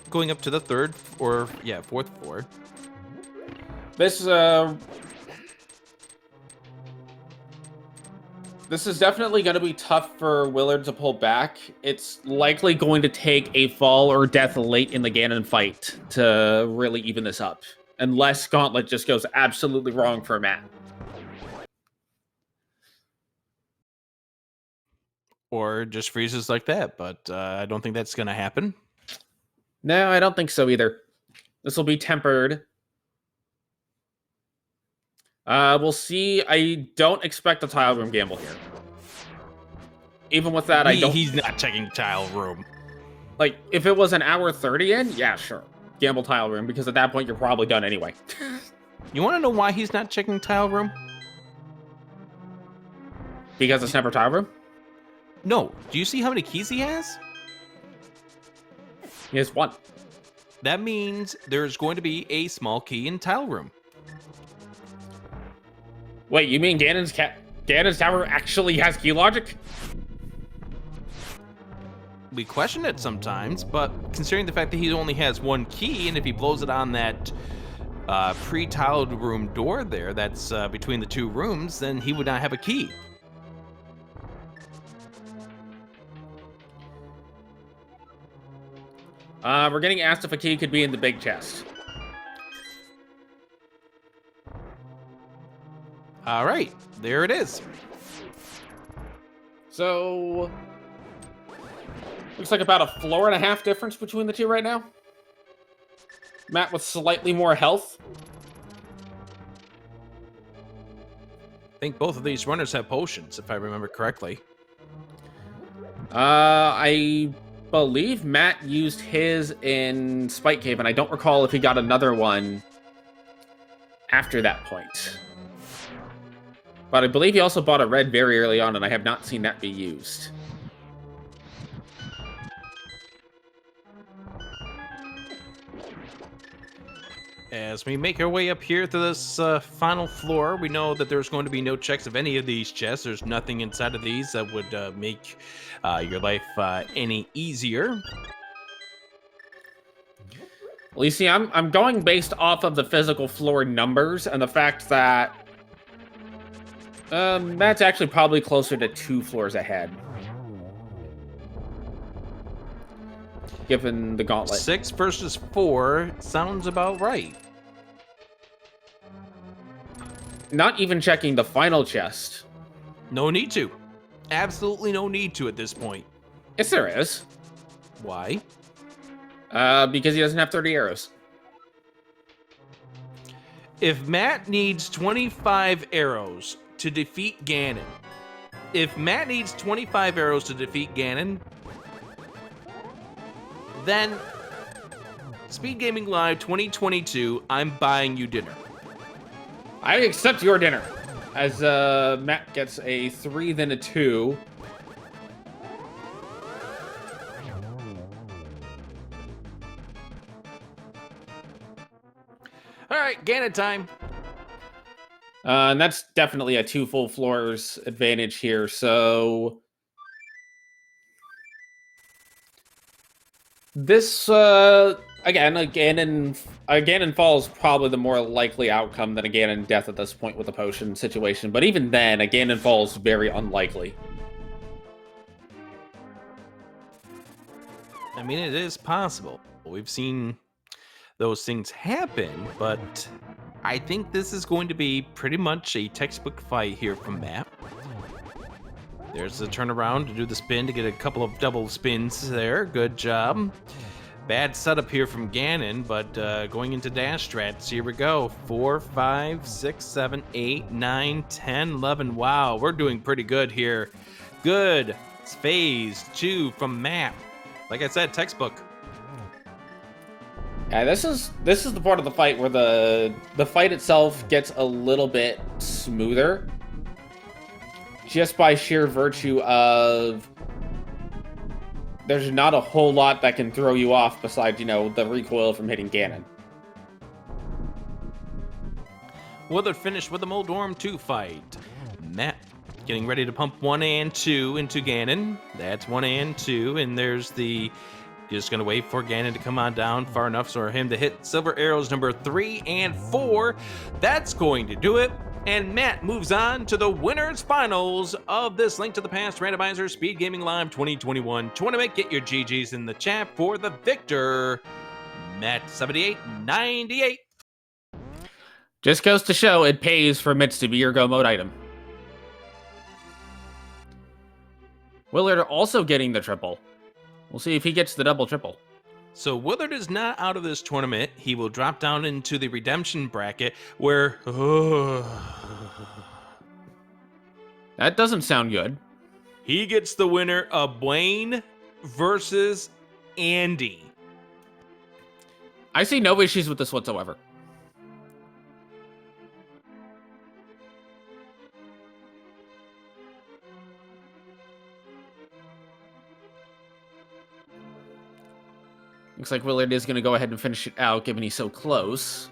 Speaker 1: going up to the fourth floor.
Speaker 2: This is definitely going to be tough for Willard to pull back.
Speaker 3: It's likely going to take a fall or death late in the Ganon fight to really even this up, unless Gauntlet just goes absolutely wrong for Matt.
Speaker 1: Or just freezes like that, but I don't think that's going to happen.
Speaker 3: No, I don't think so either. This will be tempered. We'll see. I don't expect a tile room gamble here. Even with that,
Speaker 1: He's not checking tile room.
Speaker 3: Like, if it was an hour 30 in, yeah, sure. Gamble tile room, because at that point, you're probably done anyway.
Speaker 1: You want to know why he's not checking tile room?
Speaker 3: Because it's never tile room?
Speaker 1: No. Do you see how many keys he has?
Speaker 3: He has one.
Speaker 1: That means there's going to be a small key in tile room.
Speaker 3: Wait, you mean Ganon's tower actually has key logic?
Speaker 1: We question it sometimes, but considering the fact that he only has one key, and if he blows it on that pre-tiled room door there that's between the two rooms, then he would not have a key.
Speaker 3: We're getting asked if a key could be in the big chest.
Speaker 1: All right, there it is.
Speaker 3: So, looks like about a floor and a half difference between the two right now. Matt with slightly more health.
Speaker 1: I think both of these runners have potions, if I remember correctly.
Speaker 3: I believe Matt used his in Spike Cave, and I don't recall if he got another one after that point. But I believe he also bought a red very early on, and I have not seen that be used.
Speaker 1: As we make our way up here to this final floor, we know that there's going to be no checks of any of these chests. There's nothing inside of these that would make your life any easier.
Speaker 3: Well, you see, I'm going based off of the physical floor numbers and the fact that Matt's actually probably closer to 2 floors ahead, given the gauntlet.
Speaker 1: 6 versus 4 sounds about right.
Speaker 3: Not even checking the final chest.
Speaker 1: No need to. Absolutely no need to at this point.
Speaker 3: Yes, there is.
Speaker 1: Why?
Speaker 3: Because he doesn't have 30 arrows.
Speaker 1: If Matt needs 25 arrows to defeat Ganon, then SpeedGaming Live 2022, I'm buying you dinner.
Speaker 3: I accept your dinner. As Matt gets a 3, then a 2.
Speaker 1: All right, Ganon time.
Speaker 3: And that's definitely a 2 full floors advantage here, so this, again, a Ganon fall is probably the more likely outcome than a Ganon death at this point with the potion situation, but even then, a Ganon fall is very unlikely.
Speaker 1: I mean, it is possible. We've seen those things happen, but I think this is going to be pretty much a textbook fight here from Matt. There's the turnaround to do the spin to get a couple of double spins there. Good job. Bad setup here from Ganon, but going into dash strats, here we go. 4, 5, 6, 7, 8, 9, 10, 11. Wow, we're doing pretty good here. Good. It's phase 2 from Matt. Like I said, textbook.
Speaker 3: Yeah, this is the part of the fight where the fight itself gets a little bit smoother, just by sheer virtue of there's not a whole lot that can throw you off besides, you know, the recoil from hitting Ganon.
Speaker 1: Willard finished with the Moldorm 2 fight. Matt getting ready to pump 1 and 2 into Ganon. That's 1 and 2, and there's the... Just going to wait for Ganon to come on down far enough for him to hit silver arrows number 3 and 4. That's going to do it. And Matt moves on to the winners finals of this Link to the Past Randomizer Speed Gaming Live 2021 tournament. Get your GGs in the chat for the victor, matt7898.
Speaker 3: Just goes to show it pays for Mitz to be your go mode item. Willard also getting the triple. We'll see if he gets the double triple.
Speaker 1: So Willard is not out of this tournament. He will drop down into the redemption bracket where...
Speaker 3: That doesn't sound good.
Speaker 1: He gets the winner of Blaine versus Andy.
Speaker 3: I see no issues with this whatsoever. Looks like Willard is going to go ahead and finish it out, given he's so close.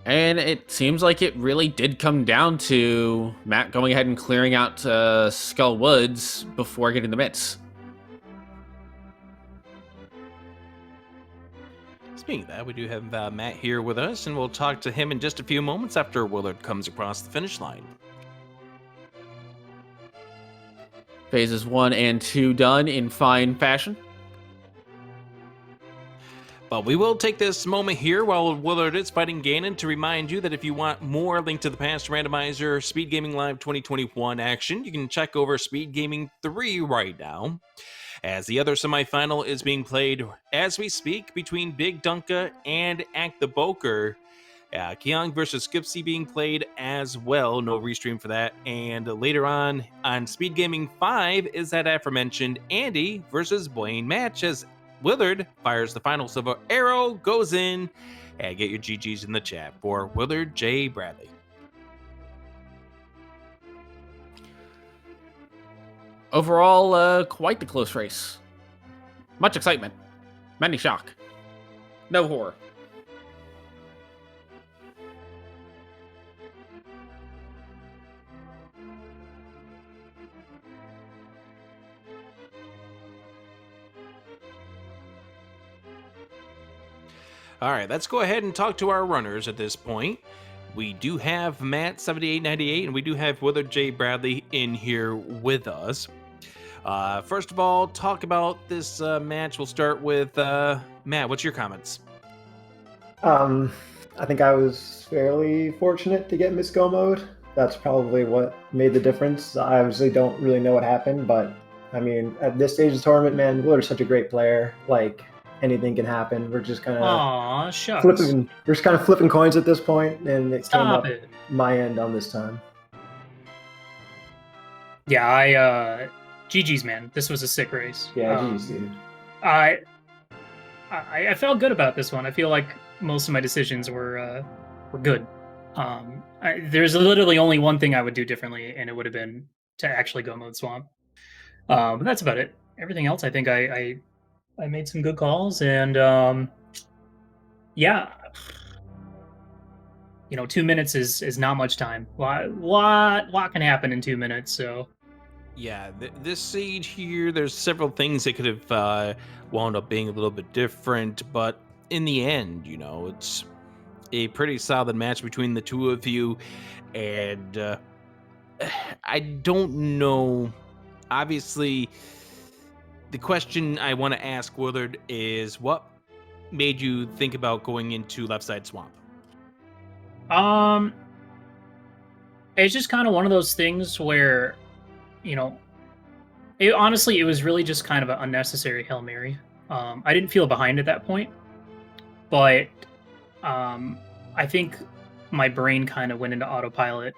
Speaker 3: And it seems like it really did come down to Matt going ahead and clearing out Skull Woods before getting the mitts.
Speaker 1: Speaking of that, we do have Matt here with us, and we'll talk to him in just a few moments after Willard comes across the finish line.
Speaker 3: Phases 1 and 2 done in fine fashion.
Speaker 1: But we will take this moment here while Willard is fighting Ganon to remind you that if you want more Link to the Past Randomizer Speed Gaming Live 2021 action, you can check over Speed Gaming 3 right now, as the other semifinal is being played as we speak between Big Dunka and Act the Boker. Kiang versus Skipsy being played as well. No restream for that. And later on Speed Gaming 5 is that aforementioned Andy versus Blaine match as Willard fires the final silver arrow, goes in, and get your GGs in the chat for WillardJBradley.
Speaker 3: Overall, quite the close race. Much excitement. Many shock. No horror.
Speaker 1: All right, let's go ahead and talk to our runners at this point. We do have Matt7898 and we do have WillardJBradley in here with us. First of all, talk about this match. We'll start with Matt. What's your comments?
Speaker 4: I think I was fairly fortunate to get Miss Go mode. That's probably what made the difference. I obviously don't really know what happened, but I mean, at this stage of the tournament, man, Willard's such a great player. Like, anything can happen. We're just kind of flipping. We're just kind of flipping coins at this point, and it came up my end on this time.
Speaker 5: Yeah, GG's, man. This was a sick race.
Speaker 4: Yeah, GG's, dude.
Speaker 5: I felt good about this one. I feel like most of my decisions were good. There's literally only one thing I would do differently, and it would have been to actually go mode swamp. But that's about it. Everything else, I think I made some good calls, and yeah, 2 minutes is not much time. Lot can happen in 2 minutes. So
Speaker 1: yeah, this seed here, there's several things that could have wound up being a little bit different, but in the end, it's a pretty solid match between the two of you, and I don't know. Obviously, the question I want to ask Willard is, what made you think about going into Left Side Swamp?
Speaker 5: It's just kind of one of those things where, you know, honestly, it was really just kind of an unnecessary Hail Mary. I didn't feel behind at that point, but I think my brain kind of went into autopilot,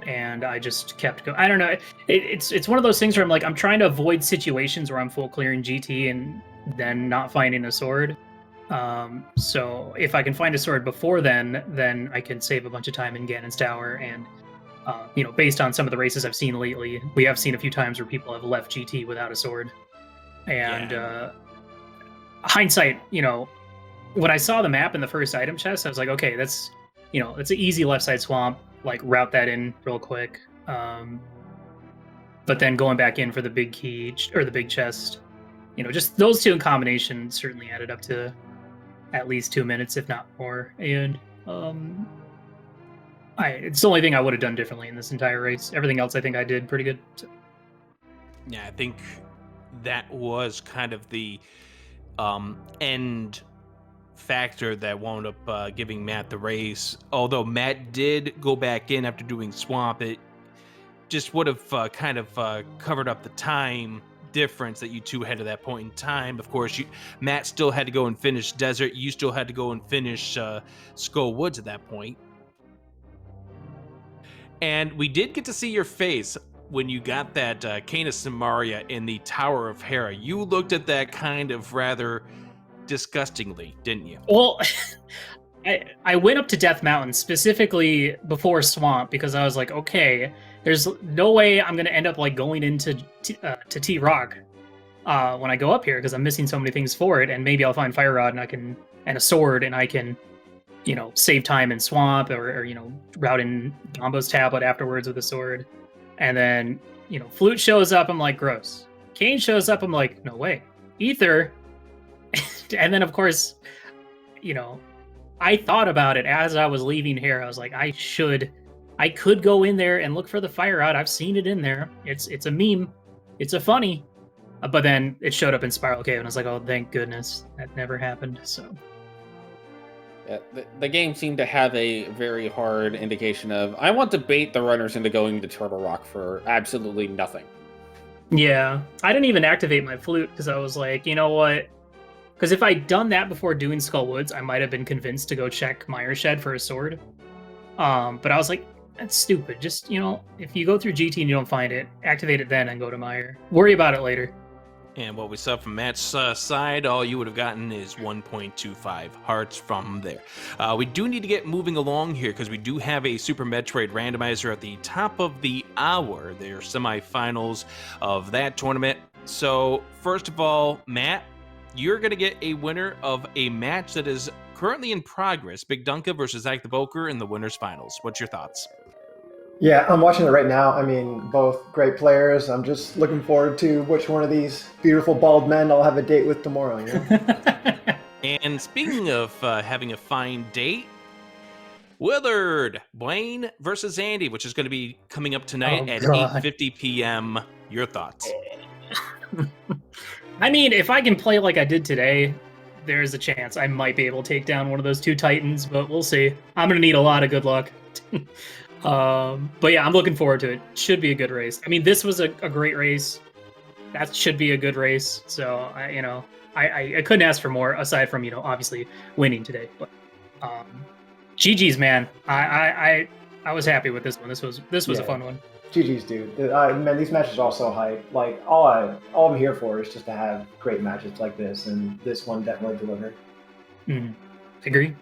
Speaker 5: and I just kept going. I don't know. It's one of those things where I'm like, I'm trying to avoid situations where I'm full clearing GT and then not finding a sword. So if I can find a sword before then I can save a bunch of time in Ganon's Tower. And you know, based on some of the races I've seen lately, we have seen a few times where people have left GT without a sword. And hindsight, you know, when I saw the map in the first item chest, I was like, okay, that's, you know, it's an easy left side swamp. Like, route that in real quick. But then going back in for the big key or the big chest, you know, just those two in combination certainly added up to at least 2 minutes, if not more. And it's the only thing I would have done differently in this entire race. Everything else I think I did pretty good. So.
Speaker 1: Yeah, I think that was kind of the end factor that wound up giving Matt the race. Although Matt did go back in after doing Swamp, it just would have kind of covered up the time difference that you two had at that point in time. Of course, Matt still had to go and finish Desert. You still had to go and finish Skull Woods at that point. And we did get to see your face when you got that Canis Samaria in the Tower of Hera. You looked at that kind of rather disgustingly, didn't you?
Speaker 5: Well, I went up to Death Mountain specifically before Swamp because I was like, okay, there's no way I'm gonna end up like going into to T Rock when I go up here because I'm missing so many things for it, and maybe I'll find Fire Rod and a sword, and I can, you know, save time in Swamp or you know, route in Dombo's tablet afterwards with a sword. And then, you know, Flute shows up, I'm like, gross. Kane shows up, I'm like, no way. Ether. And then, of course, you know, I thought about it as I was leaving here. I was like, I could go in there and look for the Fire Rod. I've seen it in there. It's a meme. It's a funny. But then it showed up in Spiral Cave, and I was like, oh, thank goodness. That never happened, so...
Speaker 3: Yeah, the game seemed to have a very hard indication of, I want to bait the runners into going to Turtle Rock for absolutely nothing.
Speaker 5: Yeah, I didn't even activate my Flute because I was like, you know what? Because if I'd done that before doing Skull Woods, I might have been convinced to go check Mireshed for a sword. But I was like, that's stupid. Just, you know, if you go through GT and you don't find it, activate it then and go to Mire. Worry about it later.
Speaker 1: And what we saw from Matt's side, all you would have gotten is 1.25 hearts from there. We do need to get moving along here because we do have a Super Metroid Randomizer at the top of the hour. They're semifinals of that tournament. So first of all, Matt, you're going to get a winner of a match that is currently in progress. Big Dunka versus Zach the Boker in the winners finals. What's your thoughts?
Speaker 4: Yeah, I'm watching it right now. I mean, both great players. I'm just looking forward to which one of these beautiful bald men I'll have a date with tomorrow. You know?
Speaker 1: And speaking of having a fine date, Willard, Blaine versus Andy, which is going to be coming up tonight at 8:50 p.m. Your thoughts?
Speaker 5: I mean, if I can play like I did today, there's a chance I might be able to take down one of those two Titans, but we'll see. I'm going to need a lot of good luck. But yeah, I'm looking forward to it. Should be a good race. I mean, this was a great race. That should be a good race. So, I couldn't ask for more aside from, you know, obviously winning today. But GG's, man. I was happy with this one. This was a fun one.
Speaker 4: GG's, dude. Man, these matches are all so hype. Like, all I'm here for is just to have great matches like this, and this one definitely delivered.
Speaker 5: Agree.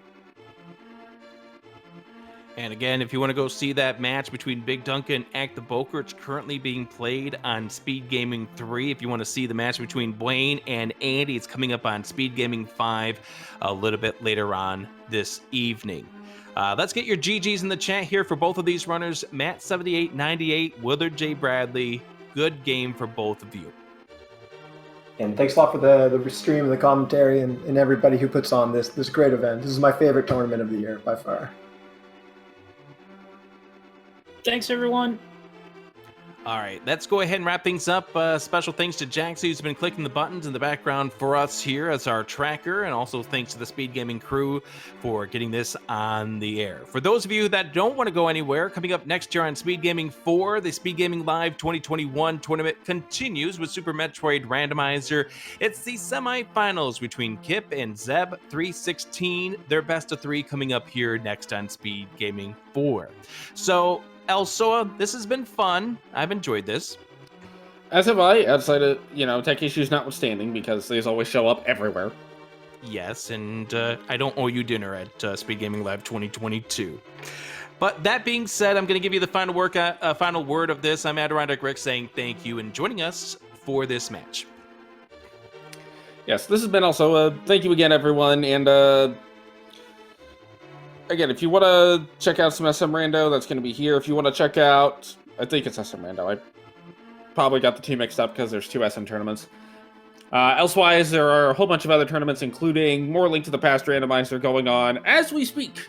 Speaker 1: And again, if you want to go see that match between Big Dunka and Act the Boker, it's currently being played on SpeedGaming 3. If you want to see the match between Blaine and Andy, it's coming up on SpeedGaming 5 a little bit later on this evening. Let's get your GGs in the chat here for both of these runners. Matt7898, WillardJBradley. Good game for both of you.
Speaker 4: And thanks a lot for the stream and the commentary and everybody who puts on this great event. This is my favorite tournament of the year by far.
Speaker 5: Thanks, everyone.
Speaker 1: All right, let's go ahead and wrap things up. Special thanks to Jaxie, who's been clicking the buttons in the background for us here as our tracker, and also thanks to the SpeedGaming crew for getting this on the air. For those of you that don't want to go anywhere, coming up next year on SpeedGaming 4, the SpeedGaming Live 2021 tournament continues with Super Metroid Randomizer. It's the semifinals between Kip and Zeb316. Their best of 3 coming up here next on SpeedGaming 4. So, Elsoa, this has been fun. I've enjoyed this.
Speaker 3: As have I, outside of, tech issues notwithstanding, because these always show up everywhere.
Speaker 1: Yes, and I don't owe you dinner at SpeedGaming Live 2022. But that being said, I'm going to give you the final word of this. I'm Adirondack Rick saying thank you and joining us for this match.
Speaker 3: Yes, this has been also thank you again, everyone, and again, if you want to check out some SM Rando, that's going to be here. If you want to check out, I think it's SM Rando. I probably got the two mixed up because there's 2 SM tournaments. Elsewise, there are a whole bunch of other tournaments, including more Link to the Past Randomizer going on as we speak.